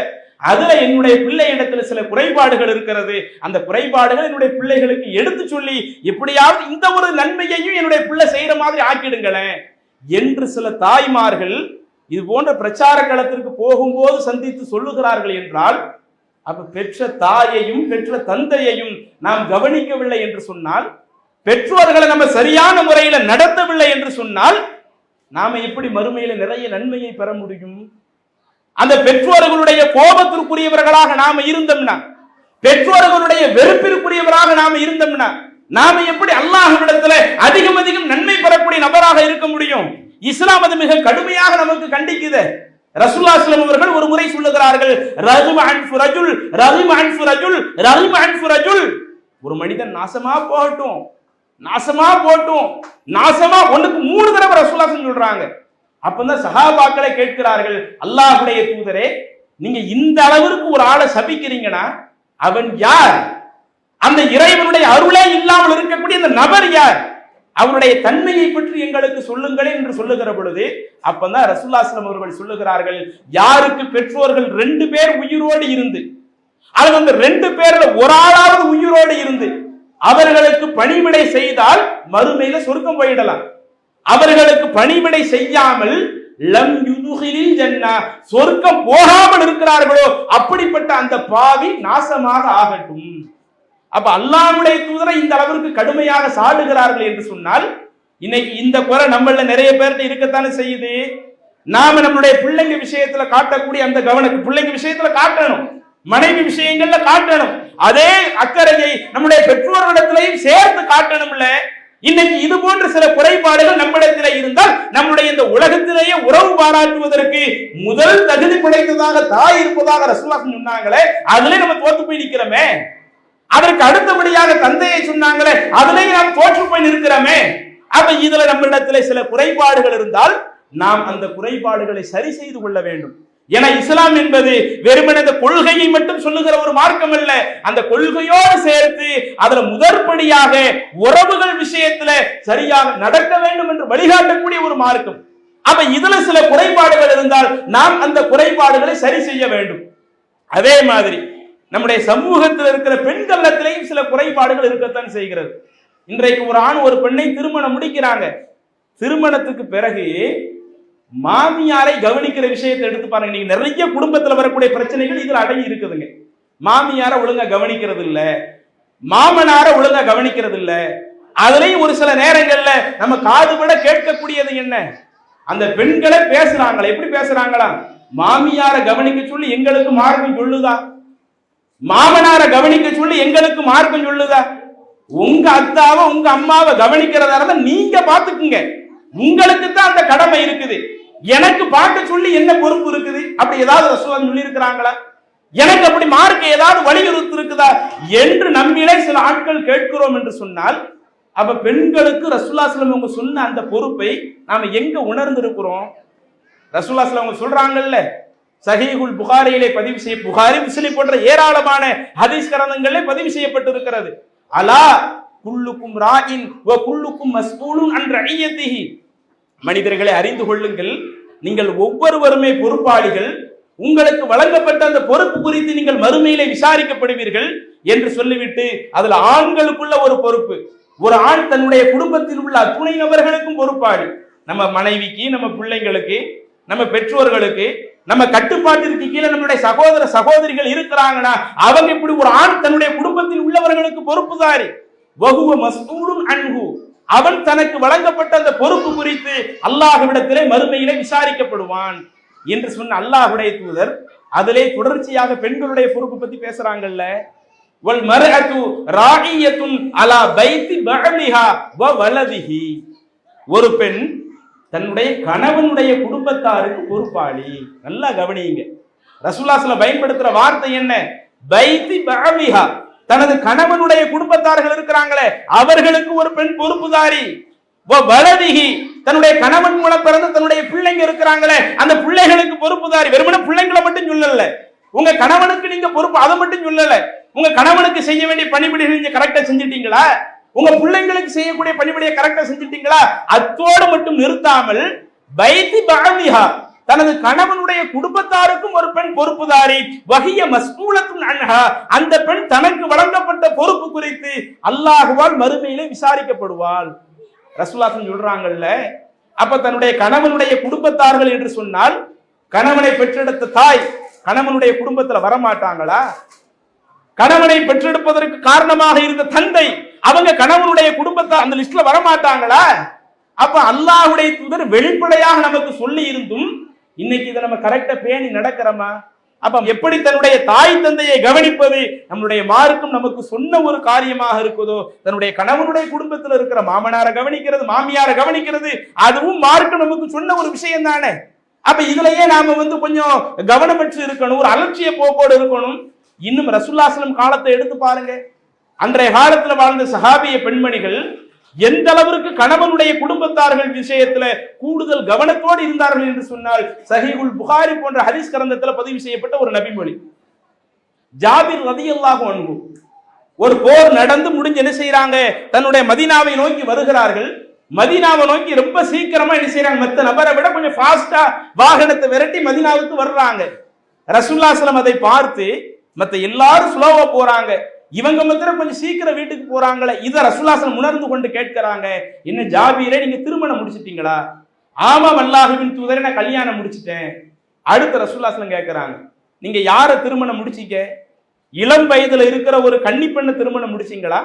அதுல என்னுடைய பிள்ளை இடத்துல சில குறைபாடுகள் இருக்கிறது. அந்த குறைபாடுகள் என்னுடைய பிள்ளைகளுக்கு எடுத்து சொல்லி எப்படியாவது இந்த ஒரு நன்மையையும் என்னுடைய பிள்ளை செய்யற மாதிரி ஆக்கிடுங்களேன் என்று சில தாய்மார்கள் இது போன்ற பிரச்சார களத்திற்கு போகும்போது சந்தித்து சொல்லுகிறார்கள் என்றால், அப்ப பெற்ற தாயையும் பெற்ற தந்தையையும் நாம் கவனிக்கவில்லை என்று சொன்னால், பெற்றோர்களை நம்ம சரியான முறையில நடத்தவில்லை என்று சொன்னால், நாம எப்படி மறுமையில நிறைய நன்மையை பெற முடியும்? அந்த பெற்றோர்களுடைய கோபத்திற்குரியவர்களாக நாம இருந்தோம்னா, பெற்றோர்களுடைய வெறுப்பிற்குரியவராக நாம இருந்தோம்னா, நாம எப்படி அல்லாஹ்விடத்துல அதிகம் அதிகம் நன்மை பெறக்கூடிய நபராக இருக்க முடியும்? இஸ்லாம் அது மிக கடுமையாக நமக்கு கண்டிக்குது. ரசூலுல்லாஹி ஸல்லல்லாஹு அலைஹி வஸல்லம் அவர்கள் ஒரு முறை சொல்லுகிறார்கள், ரஹிம அன்ஃபு ரஜுல் ரஹிம அன்ஃபு ரஜுல் ரஹிம அன்ஃபு ரஜுல். ஒரு மனிதன் நாசமா போகட்டும், நாசமா போட்டும், நாசமா ஒண்ணுக்கு 3 தடவை ரசூலுல்லாஹி சொல்றாங்க. அப்பதான் சஹாபாக்களை கேட்கிறார்கள், அல்லாஹ்வுடைய தூதரே, நீங்க இந்த அளவிற்கு ஒரு ஆளை சபிக்கிறீங்கன்னா அவன் யார்? அந்த இறைவனுடைய அருளே இல்லாமல் இருக்கக்கூடிய அந்த நபர் யார்? அவருடைய தன்மையை பற்றி எங்களுக்கு சொல்லுங்களேன் என்று சொல்லுகிற பொழுது அப்பதான் ரசூலுல்லாஹி ஸல்லல்லாஹு அலைஹி வஸல்லம் அவர்கள் சொல்லுகிறார்கள், யாருக்கு பெற்றோர்கள் 2 பேர் உயிரோடு இருந்து, அது அந்த 2 பேர்ல ஒரு ஆளாவது உயிரோடு இருந்து அவர்களுக்கு பணிவிடை செய்தால் மறுமையில சொர்க்கம் போயிடலாம். அவர்களுக்கு பணிவிடை செய்யாமல் லம் யுதுகிலில் ஜன்னா, சொர்க்கம் போகாமல் இருக்கிறார்களோ அப்படிப்பட்ட அந்த பாவி நாசமாக ஆகட்டும். அப்ப அல்லாஹ்வுடைய தூதரை இந்த அளவிற்கு கடுமையாக சாடுகிறார்கள் என்று சொன்னால், இன்னைக்கு இந்த குறை நம்மள நிறைய பேர்கிட்ட இருக்கத்தானே செய்யுது. நாம நம்மளுடைய பிள்ளைங்க விஷயத்துல காட்டக்கூடிய அந்த கவனம் பிள்ளைங்க விஷயத்துல காட்டணும், மனைவி விஷயங்கள்ல காட்டணும். அதே அக்கறையை நம்முடைய பெற்றோர்களிடத்திலையும் சேர்த்து காட்டணும்ல. இன்னைக்கு இது போன்ற சில குறைபாடுகள் நம்மிடத்திலே இருந்தால் நம்முடைய இந்த உலகத்திலேயே உறவு பாராட்டுவதற்கு முதல் தகுதி படைத்ததாக தாய் இருப்பதாக ரசூலுல்லாஹ் சொன்னாங்களே, அதுல நம்ம தோற்று போய் நிற்கிறோமே. அதற்கு அடுத்தபடியாக தந்தையை சொன்னாங்களே, அதுலயும் நாம் தோற்று போய் நிற்கிறோமே. அப்ப இதுல நம்மிடத்திலே சில குறைபாடுகள் இருந்தால் நாம் அந்த குறைபாடுகளை சரி செய்து கொள்ள வேண்டும். ஏன்னா இஸ்லாம் என்பது வெறுமனே கொள்கையை மட்டும் சொல்லுகிற ஒரு மார்க்கம் அல்ல. அந்த கொள்கையோடு சேர்த்து அதுல முதற்படியாக உறவுகள் விஷயத்துல சரியாக நடக்க வேண்டும் என்று வழிகாட்டக்கூடிய ஒரு மார்க்கம். அப்ப இதுல சில குறைபாடுகள் இருந்தால் நாம் அந்த குறைபாடுகளை சரி செய்ய வேண்டும். அதே மாதிரி நம்முடைய சமூகத்தில் இருக்கிற பெண்களிடத்திலேயும் சில குறைபாடுகள் இருக்கத்தான் செய்கிறது. இன்றைக்கு ஒரு ஆண் ஒரு பெண்ணை திருமணம் முடிக்கிறாங்க. திருமணத்துக்கு பிறகு மாமியாரை கவனிக்கிற விஷயத்தை எடுத்து பாருங்க. நீங்க நிறைய குடும்பத்தில் வரக்கூடிய பிரச்சனைகள் இதுல அடங்கி இருக்குதுங்க. மாமியாரை ஒழுங்கா கவனிக்கிறது இல்ல, மாமனார ஒழுங்கா கவனிக்கிறது இல்ல. அதுலயும் ஒரு சில நேரங்கள்ல நம்ம காதுபட கேட்கக்கூடியது என்ன, அந்த பெண்களை பேசுறாங்களா, எப்படி பேசுறாங்களா? மாமியார கவனிக்க சொல்லி எங்களுக்கு மார்க்கம் சொல்லுதா? மாமனார கவனிக்க சொல்லி எங்களுக்கு மார்க்கம் சொல்லுதா? உங்க அத்தாவை உங்க அம்மாவை கவனிக்கிறதா இருந்தா நீங்க பாத்துக்குங்க, உங்களுக்கு தான் அந்த கடமை இருக்குது. எனக்கு பார்க்க சொல்லி என்ன பொறுப்பு இருக்குது? அப்படி ஏதாவது ரசூலுல்லாஹ் சொல்லி இருக்கிறாங்களா? எனக்கு அப்படி மார்க்க ஏதாவது வலியுறுத்தி இருக்குதா என்று நம்மிலே சில ஆட்கள் கேட்கிறோம் என்று சொன்னால், அப்ப பெண்களுக்கு ரசூலுல்லாஹி ஸல்லல்லாஹு அலைஹி வஸல்லம் சொன்ன அந்த பொறுப்பை நாம எங்க உணர்ந்திருக்கிறோம்? ரசூலுல்லாஹி ஸல்லல்லாஹு அலைஹி வஸல்லம் சொல்றாங்கல்ல, சஹீஹுல் புகாரியிலே பதிவு செய்ய, புகாரி முஸ்லிம் போன்ற ஏராளமான ஹதீஸ் கிரந்தங்களிலே பதிவு செய்யப்பட்டிருக்கிறது. அலா குல்லுக்கும் ராயின் வ குல்லுக்கும் மஸ்ஊலுன் அன் ரஇயத்திஹி. மனிதர்களை அறிந்து கொள்ளுங்கள், நீங்கள் ஒவ்வொருவருமே பொறுப்பாளிகள், உங்களுக்கு வழங்கப்பட்ட அந்த பொறுப்பு குறித்து நீங்கள் மறுமையிலே விசாரிக்கப்படுவீர்கள் என்று சொல்லிவிட்டு அதுல ஆண்களுக்குள்ள ஒரு பொறுப்பு. ஒரு ஆண் தன்னுடைய குடும்பத்தில் உள்ள அத்துணை நபர்களுக்கும் பொறுப்பாளி. நம்ம மனைவிக்கு, நம்ம பிள்ளைங்களுக்கு, நம்ம பெற்றோர்களுக்கு, நம்ம கட்டுப்பாட்டிற்கு கீழே நம்முடைய சகோதர சகோதரிகள் இருக்கிறாங்கன்னா அவங்க இப்படி ஒரு ஆண் தன்னுடைய குடும்பத்தில் உள்ளவர்களுக்கு பொறுப்புதாரி. வஹுவ மஸ்ஊலுன் அன்ஹு, அவன் தனக்கு வழங்கப்பட்ட அந்த பொறுப்பு குறித்து அல்லாஹ்விடத்திலே மறுமையிலே விசாரிக்கப்படுவான் என்று சொன்ன அல்லாஹ்வுடைய தூதர் அதிலே தொடர்ச்சியாக பெண்களுடைய பொறுப்பு பத்தி பேசுறாங்கல்ல. வல் மர்அத்து ராஇயத்துன் அலா பைத்தி பஅலிஹா வ வலதிஹி. ஒரு பெண் தன்னுடைய கணவனுடைய குடும்பத்தாருக்கு பொறுப்பாளி. நல்லா கவனியுங்க, ரசூலுல்லாஹி ஸல்லல்லாஹு அலைஹி பயன்படுத்துற வார்த்தை என்ன? பைத்தி பஅலிஹா. தனது கணவனுடைய குடும்பத்தார்கள் இருக்கிறாங்களே அவர்களுக்கு ஒரு பெண் பொறுப்புதாரி. வ வலதிஹி. தன்னுடைய கணவன் மூலம் பிறந்த தன்னுடைய பிள்ளைங்க இருக்கிறாங்களே அந்த பிள்ளைகளுக்கு பொறுப்புதாரி. வெறுமனே பிள்ளைங்களை மட்டும் சொல்லல, உங்க கணவனுக்கு நீங்க பொறுப்பு அதை மட்டும் சொல்லல. உங்க கணவனுக்கு செய்ய வேண்டிய பணிபடிகளை நீங்க கரெக்டா செஞ்சிட்டீங்களா? உங்க பிள்ளைங்களுக்கு செய்யக்கூடிய பணிபடியை கரெக்டா செஞ்சிட்டீங்களா? அத்தோடு மட்டும் நிறுத்தாமல் பைத்தி பஅலிஹா, தனது கணவனுடைய குடும்பத்தாருக்கும் ஒரு பெண் பொறுப்புதாரி. வஹிய மஸ்ஊலத்துன் அன்ஹா, அந்த பெண் தனக்கு வழங்கப்பட்ட பொறுப்பு குறித்து அல்லாஹ்வால் மறுமையிலே விசாரிக்கப்படுவாள். ரசூலுல்லாஹ் சொல்றாங்கல்ல, அப்ப தன்னுடைய கணவனுடைய குடும்பத்தார்கள் என்று சொன்னால் கணவனை பெற்றெடுத்த தாய் கணவனுடைய குடும்பத்துல வரமாட்டாங்களா? கணவனை பெற்றெடுப்பதற்கு காரணமாக இருந்த தந்தை அவங்க கணவனுடைய குடும்பத்தார் அந்த லிஸ்ட்ல வரமாட்டாங்களா? அப்ப அல்லாஹ்வுடைய தூதர் வெளிப்படையாக நமக்கு சொல்லி இருந்தும் இன்னைக்கு இதை நம்ம கரெக்டா பேணி நடக்கிறோமா? அப்ப எப்படி தன்னுடைய தாய் தந்தையை கவனிப்பது நம்முடைய மார்க்கம் நமக்கு சொன்ன ஒரு காரியமாக இருக்குதோ, தன்னுடைய கணவனுடைய குடும்பத்தில் இருக்கிற மாமனாரை கவனிக்கிறது, மாமியாரை கவனிக்கிறது, அதுவும் மார்க்கம் நமக்கு சொன்ன ஒரு விஷயம் தானே. அப்ப இதுலயே நாம கொஞ்சம் கவனமற்று இருக்கணும், ஒரு அலட்சிய போக்கோடு இருக்கணும். இன்னும் ரசூலுல்லாஹி ஸல்லல்லாஹு அலைஹி வஸல்லம் காலத்தை எடுத்து பாருங்க. அன்றைய காலத்துல வாழ்ந்த சஹாபிய பெண்மணிகள் எந்த அளவிற்கு கணவனுடைய குடும்பத்தார்கள் விஷயத்துல கூடுதல் கவனத்தோடு இருந்தார்கள் என்று சொன்னால் சஹீஹுல் புகாரி போன்ற ஹதீஸ் கிரந்தத்துல பதிவு செய்யப்பட்ட ஒரு நபிமொழி. ஜாபிர் ரலியல்லாஹு அன்ஹு ஒரு போர் நடந்து முடிஞ்சு என்ன செய்யறாங்க, தன்னுடைய மதீனாவை நோக்கி வருகிறார்கள். மதீனாவை நோக்கி ரொம்ப சீக்கிரமா என்ன செய்யறாங்க, மற்ற நபரை விட கொஞ்சம் ஃபாஸ்டா வாகனத்தை விரட்டி மதீனாவுக்கு வர்றாங்க. ரசூலுல்லாஹி ஸல்லல்லாஹு அலைஹி வஸல்லம் அதை பார்த்து மற்ற எல்லாரும் ஸ்லோவா போறாங்க, இவங்க மாத்திரம் கொஞ்சம் சீக்கிரம் வீட்டுக்கு போறாங்களே. இதை ரசூலுல்லாஹி ஸல்லல்லாஹு அலைஹி வஸல்லம் உணர்ந்து கொண்டு கேட்கிறாங்க, என்ன ஜாபீரே நீங்க திருமணம் முடிச்சிட்டீங்களா? ஆமாம் அல்லாஹ்வின் தூதரே நான் கல்யாணம் முடிச்சிட்டேன். அடுத்து ரசூலுல்லாஹி ஸல்லல்லாஹு அலைஹி வஸல்லம் கேட்கிறாங்க, நீங்க யார திருமணம் முடிச்சீங்க? இளம் வயதுல இருக்கிற ஒரு கன்னி பெண்ணை திருமணம் முடிச்சீங்களா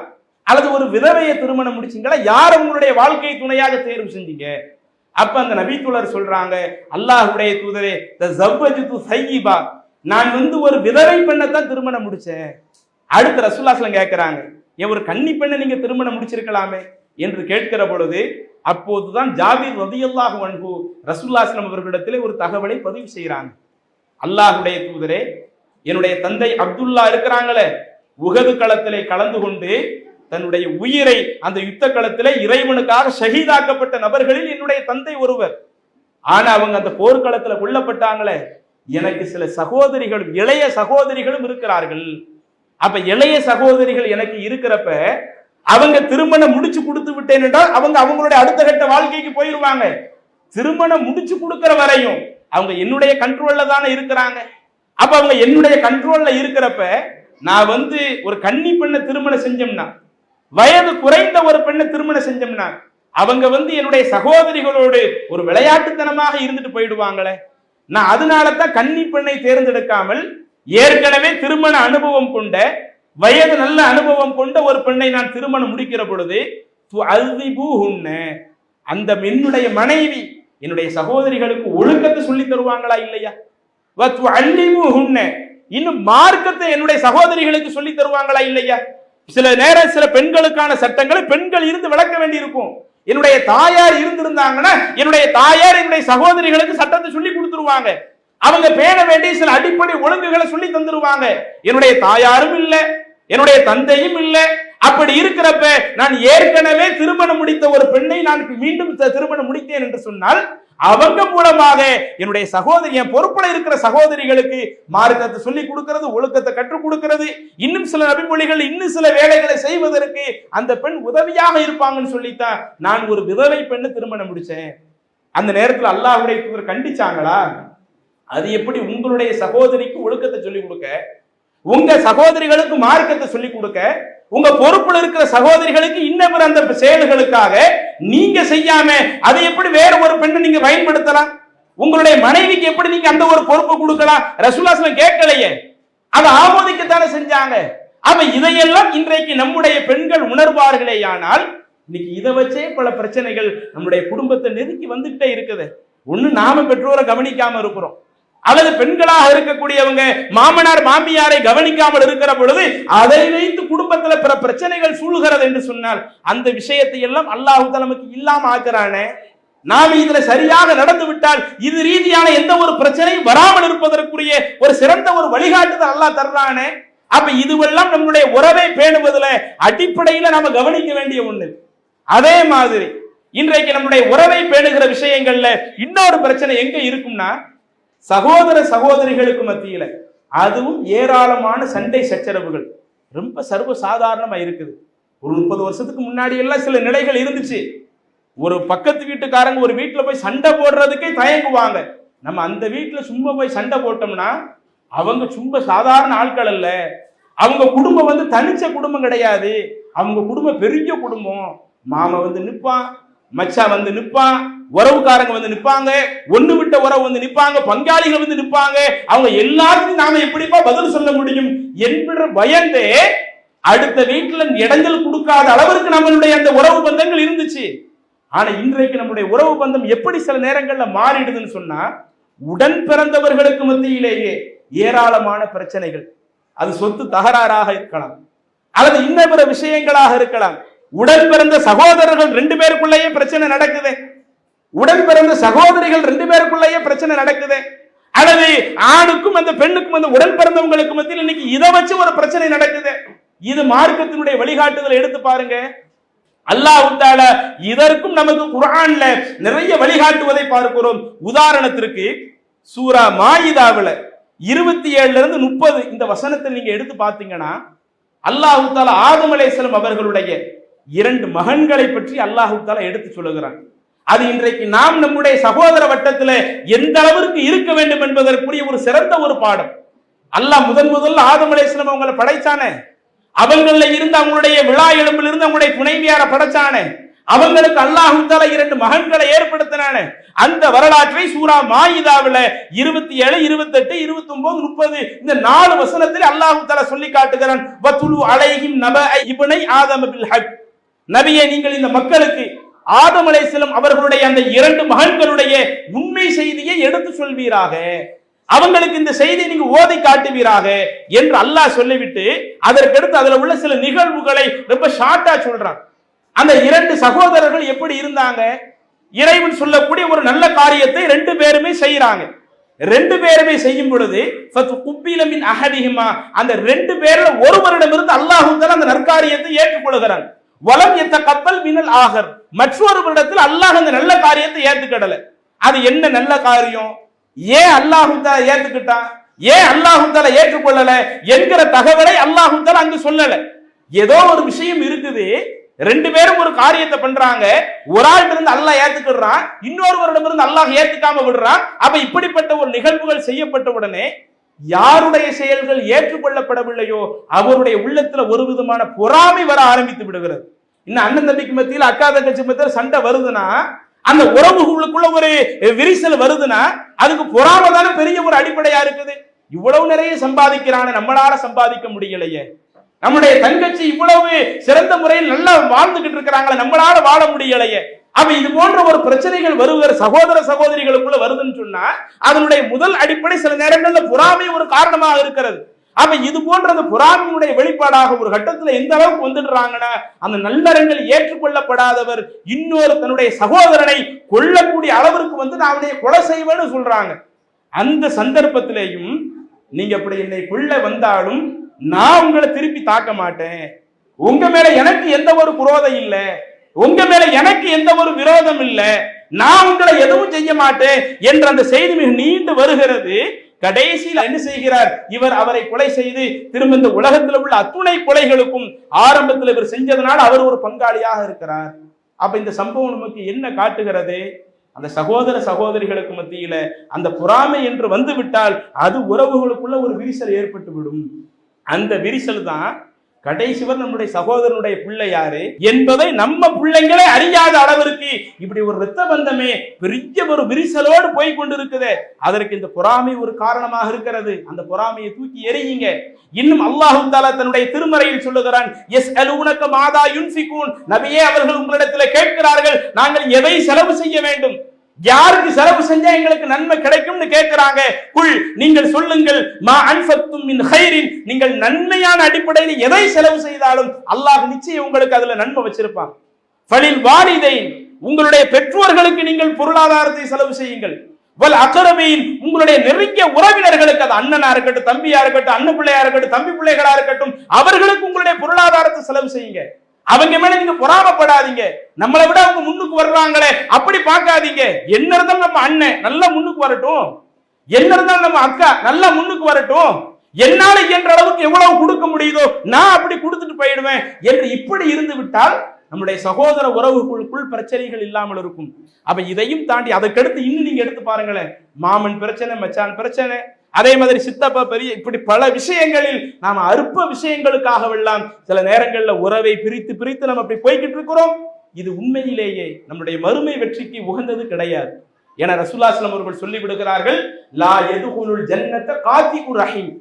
அல்லது ஒரு விதவையை திருமணம் முடிச்சீங்களா? யார உங்களுடைய வாழ்க்கை துணையாக தேர்வு செஞ்சீங்க? அப்ப அந்த நபித்தோழர் சொல்றாங்க, அல்லாஹ்வுடைய தூதரே தஸவ்வஜது ஸய்யிபா, நான் ஒரு விதவை பெண்ணை தான் திருமணம் முடிச்சேன். அடுத்து ரசூலுல்லாஹி ஸல்லல்லாஹு அலைஹி வஸல்லம் கேட்கிறாங்க, ஏன் ஒரு கன்னி பெண்ணை நீங்க திருமணம் முடிச்சிருக்கலாமே என்று கேட்கிற பொழுது அப்போதுதான் ஜாபீர் ரலியல்லாஹு அன்ஹு ரசூலுல்லாஹி ஸல்லல்லாஹு அலைஹி வஸல்லம் அவர்களிடத்திலே ஒரு தகவலை பதிவு செய்யறாங்க. அல்லாஹ்வுடைய தூதரே, என்னுடைய தந்தை அப்துல்லா இருக்கிறாங்களே, உஹது களத்திலே கலந்து கொண்டு தன்னுடைய உயிரை அந்த யுத்த களத்திலே இறைவனுக்காக ஷஹீதாக்கப்பட்ட நபர்களில் என்னுடைய தந்தை ஒருவர். ஆனா அவங்க அந்த போர்க்களத்துல கொல்லப்பட்டாங்களே, எனக்கு சில சகோதரிகளும் இளைய சகோதரிகளும் இருக்கிறார்கள். அப்ப இளைய சகோதரிகள் எனக்கு இருக்கிறப்ப அவங்க திருமணம் முடிச்சு கொடுத்து விட்டேன் என்றால் அவங்க அவங்களுடைய அடுத்த கட்ட வாழ்க்கைக்கு போயிருவாங்க. திருமணம் முடிச்சு கொடுக்கிற வரையும் அவங்க என்னுடைய கண்ட்ரோல்ல தானே இருக்கிறாங்க. அப்ப அவங்க என்னுடைய கண்ட்ரோல்ல இருக்கிறப்ப நான் ஒரு கன்னி பெண்ணை திருமணம் செஞ்சோம்னா, வயது குறைந்த ஒரு பெண்ணை திருமணம் செஞ்சோம்னா அவங்க என்னுடைய சகோதரிகளோடு ஒரு விளையாட்டுத்தனமாக இருந்துட்டு போயிடுவாங்களே. நான் அதனால தான் கன்னி பெண்ணை தேர்ந்தெடுக்காமல் ஏற்கனவே திருமண அனுபவம் கொண்ட வயது நல்ல அனுபவம் கொண்ட ஒரு பெண்ணை நான் திருமணம் முடிக்கிற பொழுது அந்த பெண்ணுடைய மனைவி என்னுடைய சகோதரிகளுக்கு ஒழுக்கத்தை சொல்லி தருவாங்களா இல்லையா? இன்னும் மார்க்கத்தை என்னுடைய சகோதரிகளுக்கு சொல்லி தருவாங்களா இல்லையா? சில நேரம் சில பெண்களுக்கான சட்டங்களை பெண்கள் இருந்து விளக்க வேண்டி இருக்கும். என்னுடைய தாயார் இருந்திருந்தாங்கன்னா என்னுடைய தாயார் என்னுடைய சகோதரிகளுக்கு சட்டத்தை சொல்லி கொடுத்துருவாங்க. அவங்க பேண வேண்டிய சில அடிப்படை ஒழுங்குகளை சொல்லி தந்துருவாங்க. என்னுடைய தாயாரும் இல்ல, என்னுடைய தந்தையும் இல்ல. அப்படி இருக்கிறப்ப நான் ஏற்கனவே திருமணம் முடித்த ஒரு பெண்ணை நான் மீண்டும் திருமணம் முடித்தேன் என்று சொன்னால் அவங்க மூலமாக என்னுடைய சகோதரி, என் பொறுப்புல இருக்கிற சகோதரிகளுக்கு மார்க்கத்தை சொல்லி கொடுக்கிறது, ஒழுக்கத்தை கற்றுக் கொடுக்கிறது, இன்னும் சில நபிமொழிகள் இன்னும் சில வேலைகளை செய்வதற்கு அந்த பெண் உதவியாக இருப்பாங்கன்னு சொல்லித்தான் நான் ஒரு விதவை பெண்ணை திருமணம் முடிச்சேன். அந்த நேரத்தில் அல்லாஹ்வுடைய தூதர் கண்டிச்சாங்களா? அது எப்படி உங்களுடைய சகோதரிக்கு ஒழுக்கத்தை சொல்லிக் கொடுக்க, உங்க சகோதரிகளுக்கு மார்க்கத்தை சொல்லிக் கொடுக்க, உங்க பொறுப்புல இருக்கிற சகோதரிகளுக்கு இன்னும் அந்த செயல்களுக்காக நீங்க செய்யாம அதை எப்படி வேற ஒரு பெண்ணை நீங்க பயன்படுத்தலாம்? உங்களுடைய மனைவிக்கு எப்படி நீங்க அந்த ஒரு பொறுப்பை கொடுக்கலாம்? ரசூலுல்லாஹி ஸல்லல்லாஹு அலைஹி வஸல்லம் கேட்கலையே, அதை ஆமோதிக்கத்தானே செஞ்சாங்க. அப்ப இதையெல்லாம் இன்றைக்கு நம்முடைய பெண்கள் உணர்வார்களேயானால் இன்னைக்கு இதை வச்சே பல பிரச்சனைகள் நம்முடைய குடும்பத்தை நெருக்கி வந்துகிட்டே இருக்குது. ஒண்ணு நாம பெற்றோரை கவனிக்காம இருக்கிறோம், அல்லது பெண்களாக இருக்கக்கூடியவங்க மாமனார் மாமியாரை கவனிக்காமல் இருக்கிற பொழுது அதை வைத்து குடும்பத்துல பிற பிரச்சனைகள் சூழ்கிறது என்று சொன்னால் அந்த விஷயத்தை எல்லாம் அல்லாஹ் நமக்கு இல்லாம ஆக்குறானே. நாம் இதுல சரியாக நடந்து விட்டால் இது ரீதியான எந்த ஒரு பிரச்சனையும் வராமல் இருப்பதற்குரிய ஒரு சிறந்த ஒரு வழிகாட்டுதல் அல்லாஹ் தர்றானே. அப்ப இதுவெல்லாம் நம்முடைய உறவை பேணுவதில் அடிப்படையில நாம கவனிக்க வேண்டிய ஒண்ணு. அதே மாதிரி இன்றைக்கு நம்முடைய உறவை பேணுகிற விஷயங்கள்ல இன்னொரு பிரச்சனை எங்க இருக்கும்னா, சகோதர சகோதரிகளுக்கு மத்தியில அதுவும் ஏராளமான சண்டை சச்சரவுகள் ரொம்ப சர்வ சாதாரணமா இருக்குது. ஒரு 30 வருஷத்துக்கு முன்னாடி எல்லாம் சில நிலைகள் இருந்துச்சு. ஒரு பக்கத்து வீட்டுக்காரங்க ஒரு வீட்டுல போய் சண்டை போடுறதுக்கே தயங்குவாங்க. நம்ம அந்த வீட்டுல சும்மா போய் சண்டை போட்டோம்னா அவங்க சும்மா சாதாரண ஆட்கள் அல்ல, அவங்க குடும்பம் தனிச்ச குடும்பம் கிடையாது, அவங்க குடும்பம் பெரிய குடும்பம். மாமா நிப்பான், மச்சா நிப்பான், உறவுக்காரங்க நிப்பாங்க, ஒண்ணு விட்ட உறவு நிப்பாங்க, பங்காளிகள் நிப்பாங்க. அவங்க எல்லாருக்கும் நாம எப்படிப்பா பதில் சொல்ல முடியும் என்கிற பயந்தே அடுத்த வீட்டுல இடங்கள் கொடுக்காத அளவிற்கு நம்மளுடைய அந்த உறவு பந்தங்கள் இருந்துச்சு. ஆனா இன்றைக்கு நம்முடைய உறவு பந்தம் எப்படி சில நேரங்கள்ல மாறிடுதுன்னு சொன்னா, உடன் பிறந்தவர்களுக்கு மத்தியிலேயே ஏராளமான பிரச்சனைகள். அது சொத்து தகராறாக இருக்கலாம், அல்லது இன்ன பிற விஷயங்களாக இருக்கலாம். உடன் பிறந்த சகோதரர்கள் 2 பேருக்குள்ளேயே பிரச்சனை நடக்குது, உடன் பிறந்த சகோதரிகள் 2 பேருக்குள்ளேயே பிரச்சனை நடக்குது, அல்லது ஆணுக்கும் அந்த பெண்ணுக்கும் அந்த உடன் பிறந்தவங்களுக்கு மத்தியில் இன்னைக்கு இதை வச்சு ஒரு பிரச்சனை நடக்குது. இது மார்க்கத்தினுடைய வழிகாட்டுதலை எடுத்து பாருங்க. அல்லாஹ் தஆலா இதற்கும் நமக்கு குர்ஆன்ல நிறைய வழிகாட்டுவதை பார்க்கிறோம். உதாரணத்திற்கு சூரா மாயிதாவுல 27 இருந்து 30 இந்த வசனத்தை நீங்க எடுத்து பார்த்தீங்கன்னா, அல்லாஹ் தஆலா ஆதம் அலைஹிஸ்ஸலாம் அவர்களுடைய 2 மகன்களை பற்றி அல்லாஹ் தஆலா எடுத்து சொல்லுகிறான். அது இன்றைக்கு நாம் நம்முடைய சகோதர வட்டத்துல எந்த அளவிற்கு இருக்க வேண்டும் என்பதற்குரிய ஒரு சிறந்த ஒரு பாடம். அல்லாஹ் முதல்ல ஆதம் அலைஹிஸ்ஸலாம் அவங்களை படைச்சானே, அவங்கள இருந்து அவங்களுடைய விழா எலும்பில் இருந்து அவங்களுடைய துணைவியார படைச்சானே, அவங்களுக்கு அல்லாஹ் தஆலா 2 மகன்களை ஏற்படுத்தினானே. அந்த வரலாற்றை சூரா மாயிதாவுல 27, 28, 29, 30 இந்த 4 வசனத்தில் அல்லாஹ் தஆலா சொல்லி காட்டுகிறான். வதுலு அலைஹிம் நபஅ இப்னை ஆதம் பில் ஹக். நபியே, நீங்கள் இந்த மக்களுக்கு ஆதம் அலைஹிஸ்ஸலாம் அவர்களுடைய அந்த 2 மகன்களுடைய உண்மை செய்தியை எடுத்து சொல்வீராக, அவங்களுக்கு இந்த செய்தியை நீங்க ஓதி காட்டுவீராக என்று அல்லாஹ் சொல்லிவிட்டு அதற்கடுத்து அதுல உள்ள சில நிகழ்வுகளை ரொம்ப ஷார்ட்டா சொல்றான். அந்த 2 சகோதரர்கள் எப்படி இருந்தாங்க? இறைவன் சொல்லக்கூடிய ஒரு நல்ல காரியத்தை 2 பேருமே செய்யறாங்க. 2 பேருமே செய்யும் பொழுது அந்த 2 பேர்ல ஒருவரிடமிருந்து அல்லாஹ் தஆலா அந்த நற்காரியத்தை ஏற்றுக்கொள்கிறான். வலம் யத்தகப்பல் மினல் ஆகர், மற்றொருவரிடத்தில் அல்லாஹ் அந்த நல்ல காரியத்தை ஏத்துக்கடல. அது என்ன நல்ல காரியம்? ஏன் அல்லாஹ் தஆலா ஏத்துக்கிட்டான், ஏன் அல்லாஹ் தஆலா ஏற்றுக்கொள்ளல என்கிற தகவலை அல்லாஹ் தஆலா அங்கு சொல்லல. ஏதோ ஒரு விஷயம் இருக்குது, 2 பேரும் ஒரு காரியத்தை பண்றாங்க, ஒரு ஆள் இருந்து அல்லாஹ் ஏத்துக்கிறான், இன்னொருவரிடமிருந்து அல்லாஹ் ஏத்துக்காம விடுறான். அப்ப இப்படிப்பட்ட ஒரு நிகழ்வுகள் செய்யப்பட்ட உடனே யாருடைய செயல்கள் ஏற்றுக்கொள்ளப்படவில்லையோ அவருடைய உள்ளத்துல ஒரு விதமான பொறாமை வர ஆரம்பித்து விடுகிறது. இன்னும் அண்ணன் தம்பிக்கு மத்தியில், அக்கா தங்கச்சி மத்தியில் சண்டை வருதுன்னா, அந்த உறவுகளுக்குள்ள ஒரு விரிசல் வருதுன்னா அதுக்கு பொறாமை தானே பெரிய ஒரு அடிப்படையா இருக்குது. இவ்வளவு நிறைய சம்பாதிக்கிறான, நம்மளால சம்பாதிக்க முடியலையே, நம்முடைய தங்கச்சி இவ்வளவு சிறந்த முறையில் நல்லா வாழ்ந்துகிட்டு இருக்கிறாங்களே, நம்மளால வாழ முடியலையே. அப்ப இது போன்ற ஒரு பிரச்சனைகள் வருகிற சகோதர சகோதரிகளுக்குள்ள வருதுன்னு சொன்னா அதனுடைய முதல் அடிப்படை சில நேரங்களில் பொறாமை ஒரு காரணமாக இருக்கிறது. அப்ப இது போன்ற அந்த பொறாமையுடைய வெளிப்பாடாக ஒரு கட்டத்துல எந்த அளவுக்கு வந்துடுறாங்கன்னா, அந்த நல்லறங்கள் ஏற்றுக்கொள்ளப்படாதவர் இன்னொரு தன்னுடைய சகோதரனை கொல்லக்கூடிய அளவிற்கு நான் அவனை கொலை செய்வேன்னு சொல்றாங்க. அந்த சந்தர்ப்பத்திலேயும் நீங்க அப்படி என்னை கொல்ல வந்தாலும் நான் உங்களை திருப்பி தாக்க மாட்டேன், உங்க மேல எனக்கு எந்த ஒரு குரோதம் இல்லை, உங்க மேல எனக்கு எந்த ஒரு விரோதம் இல்லை, நான் உங்களை எதுவும் செய்ய மாட்டேன் என்ற அந்த செய்தி மிக நீண்டு வருகிறது. கடைசியில் என்ன செய்கிறார்? இவர் அவரை கொலை செய்து திரும்ப இந்த உலகத்தில் உள்ள அத்துணை கொலைகளுக்கும் ஆரம்பத்தில் இவர் செஞ்சதனால் அவர் ஒரு பங்காளியாக இருக்கிறார். அப்ப இந்த சம்பவம் நமக்கு என்ன காட்டுகிறது? அந்த சகோதர சகோதரிகளுக்கு மத்தியில அந்த பொறாமை என்று வந்து விட்டால் அது உறவுகளுக்குள்ள ஒரு விரிசல் ஏற்பட்டு விடும். அந்த விரிசல் தான் கடைசிவர் நம்முடைய சகோதரனுடைய பிள்ளை யாரு என்பதை நம்ம பிள்ளைங்களே அறியாத அளவிற்கு இப்படி ஒரு இரத்த பந்தமே பெரிய ஒரு விரிசலோடு போய் கொண்டிருக்குது. அதற்கு இந்த பொறாமை ஒரு காரணமாக இருக்கிறது. அந்த பொறாமையை தூக்கி எறியுங்க. இன்னும் அல்லாஹ் தஆலா தன்னுடைய திருமறையில் சொல்லுகிறான், யஸ்அலூனக மாதா யுன்ஃபிகூன், நபியே அவர்கள் உங்களிடத்தில் கேட்கிறார்கள் நாங்கள் எதை செலவு செய்ய வேண்டும், யாருக்கு செலவு செஞ்சா எங்களுக்கு நன்மை கிடைக்கும்னு கேட்கிறாங்க. குல், நீங்கள் சொல்லுங்கள், மா அன்ஃபக்தும் மின் கைரின், நீங்கள் நன்மையான அடிப்படையில் எதை செலவு செய்தாலும் அல்லாஹ் நிச்சயம் உங்களுக்கு அதுல நன்மை வச்சிருப்பான். ஃபலில் வாலிதைன், உங்களுடைய பெற்றோர்களுக்கு நீங்கள் பொருளாதாரத்தை செலவு செய்யுங்கள். வல் அக்ரபீன், உங்களுடைய நெருங்கிய உறவினர்களுக்கு, அது அண்ணனா இருக்கட்டும், தம்பியா இருக்கட்டும், அண்ணன் பிள்ளையா இருக்கட்டும், தம்பி பிள்ளைகளா இருக்கட்டும், அவர்களுக்கு உங்களுடைய பொருளாதாரத்தை செலவு செய்யுங்க. அவங்க மேல நீங்க பொறாமப்படாதீங்க. நம்மளை விட அவங்க முன்னுக்கு வர்றாங்களே அப்படி பார்க்காதீங்க. என்ன இருந்தாலும் நம்ம அண்ணன் நல்லா முன்னுக்கு வரட்டும், என்ன இருந்தாலும் நம்ம அக்கா நல்லா முன்னுக்கு வரட்டும், என்னால இயன்ற அளவுக்கு எவ்வளவு கொடுக்க முடியுதோ நான் அப்படி கொடுத்துட்டு போயிடுவேன் என்று இப்படி இருந்து விட்டால் நம்முடைய சகோதர உறவுகளுக்குள் பிரச்சனைகள் இல்லாமல் இருக்கும். அப்ப இதையும் தாண்டி அதற்கடுத்து இன்னும் நீங்க எடுத்து பாருங்களேன், மாமன் பிரச்சனை, மச்சான் பிரச்சனை, அதே மாதிரி சித்தப்பா பெரிய, இப்படி பல விஷயங்களில் நாம அற்ப விஷயங்களுக்காகவெல்லாம் சில நேரங்களில் உறவை பிரித்து பிரித்து நம்ம அப்படி போய்கிட்டு இருக்கிறோம். இது உண்மையிலேயே நம்முடைய மறுமை வெற்றிக்கு உகந்தது கிடையாது. என ரசூலுல்லாஹி ஸல்லல்லாஹு அலைஹி அவர்கள் சொல்லி விடுகிறார்கள், லா யதுகுலுல் ஜன்னத காதிகுர் ரஹீம்,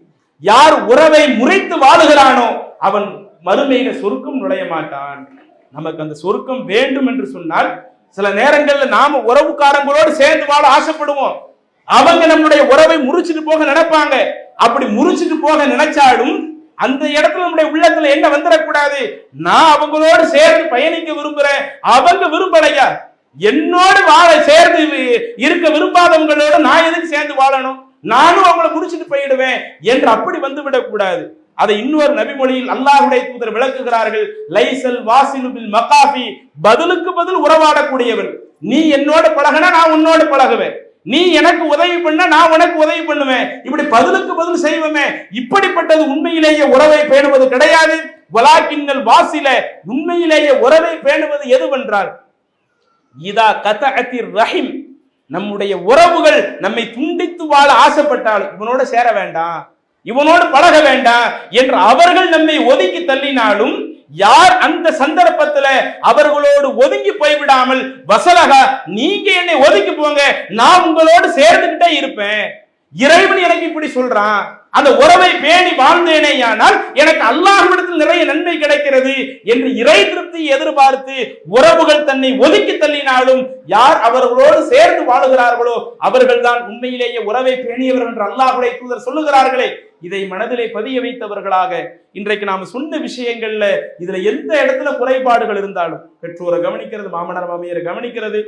யார் உறவை முறித்து வாழுகிறானோ அவன் மறுமையில சொர்க்கம் நுழைய மாட்டான். நமக்கு அந்த சொர்க்கம் வேண்டும் என்று சொன்னால் சில நேரங்கள்ல நாம உறவுக்காரங்களோடு சேர்ந்து வாழ ஆசைப்படுவோம். அவங்க நம்முடைய உறவை முறிச்சிட்டு போக நினைப்பாங்க. அப்படி முறிச்சிட்டு போக நினைச்சாலும் அந்த இடத்துல நம்முடைய உள்ளத்துல என்ன வந்துடக்கூடாது, நான் அவங்களோடு சேர்ந்து பயணிக்க விரும்புறேன், அவங்க விரும்பலையா, என்னோடு வாழ சேர்ந்து இருக்க விரும்பாதவங்களோட நான் எதுக்கு சேர்ந்து வாழணும், நானும் அவங்களை முடிச்சுட்டு போயிடுவேன் என்று அப்படி வந்து விடக்கூடாது. அதை இன்னொரு நபிமொழியில் அல்லாஹ்வுடைய தூதர் விளக்குகிறார்கள், லைசல் வாசிலு பில் மகாஃபி, பதிலுக்கு பதில் உறவாடக்கூடியவன். நீ என்னோட பழகினா நான் உன்னோடு பழகுவேன், நீ எனக்கு உதவி பண்ண நான் உனக்கு உதவி பண்ணுவேன், இப்படி பதிலுக்கு பதில் செய்வோமே, இப்படிப்பட்டது உண்மையிலேயே உறவை பேணுவது கிடையாது. வலாக்கின்னல் வாசில, உண்மையிலேயே உறவை பேணுவது எதுவென்றால் இதா கதஅத்திர் ரஹிம், நம்முடைய உறவுகள் நம்மை துண்டித்து வாழ ஆசைப்பட்டால் இவனோட சேர வேண்டாம், இவனோடு பழக வேண்டாம் என்று அவர்கள் நம்மை ஒதுக்கி தள்ளினாலும், யார் அந்த சந்தர்ப்பத்துல அவர்களோடு ஒதுங்கி போய்விடாமல் வசலக, நீங்க என்னை ஒதுக்கி போங்க, நான் உங்களோடு சேர்ந்துகிட்டே இருப்பேன், இறைவன் எனக்கு இப்படி சொல்றான், அந்த உறவை பேணி வாழ்ந்தேனேயானால் எனக்கு அல்லாஹ்விடத்தில் நிறைய நன்மை கிடைக்கிறது என்று இறை திருப்தியை எதிர்பார்த்து உறவுகள் தன்னை ஒதுக்கி தள்ளினாலும் யார் அவர்களோடு சேர்ந்து வாழுகிறார்களோ அவர்கள் தான் உண்மையிலேயே உறவை பேணியவர் என்று அல்லாஹ்வுடைய தூதர் சொல்லுகிறார்களே. இதை மனதிலே பதிய வைத்தவர்களாக இன்றைக்கு நாம சொன்ன விஷயங்கள்ல இதுல எந்த இடத்துல குறைபாடுகள் இருந்தாலும், பெற்றோரை கவனிக்கிறது, மாமனார் மாமியாரை கவனிக்கிறது,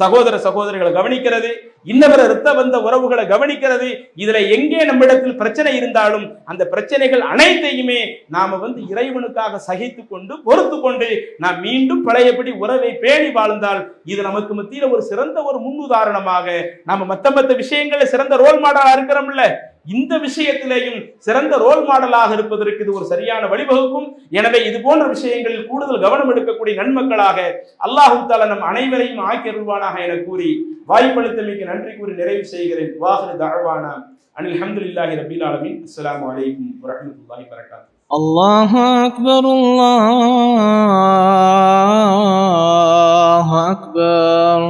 சகோதர சகோதரிகளை கவனிக்கிறது, இன்னவர இரத்த பந்த உறவுகளை கவனிக்கிறது, இதுல எங்கே நம்மிடத்தில் பிரச்சனை இருந்தாலும் அந்த பிரச்சனைகள் அனைத்தையுமே நாம இறைவனுக்காக சகித்து கொண்டு பொறுத்து கொண்டு நாம் மீண்டும் பழையபடி உறவை பேணி வாழ்ந்தால் இது நமக்கு மத்தியில ஒரு சிறந்த ஒரு முன்னுதாரணமாக, நாம மத்த விஷயங்கள்ல சிறந்த ரோல் மாடலா இருக்கிறோம்ல, இந்த விஷயத்திலேயும் சிறந்த ரோல் மாடலாக இருப்பதற்கு இது ஒரு சரியான வழிவகுக்கும். எனவே இது போன்ற விஷயங்களில் கூடுதல் கவனம் எடுக்கக்கூடிய நன்மக்களாக அல்லாஹ் தஆலா நம் அனைவரையும் ஆக்கி அருள்வானாக என கூறி வாய்ப்பளித்தமைக்கு நன்றி கூறி நிறைவு செய்கிறேன். வாஹிரு தஅவானா அனில் ஹம்துலில்லாஹி ரப்பில் ஆலமீன். அஸ்ஸலாமு அலைக்கும் வரஹ்மத்துல்லாஹி வபரகாத்துஹு. அல்லாஹு அக்பர், அல்லாஹு அக்பர்.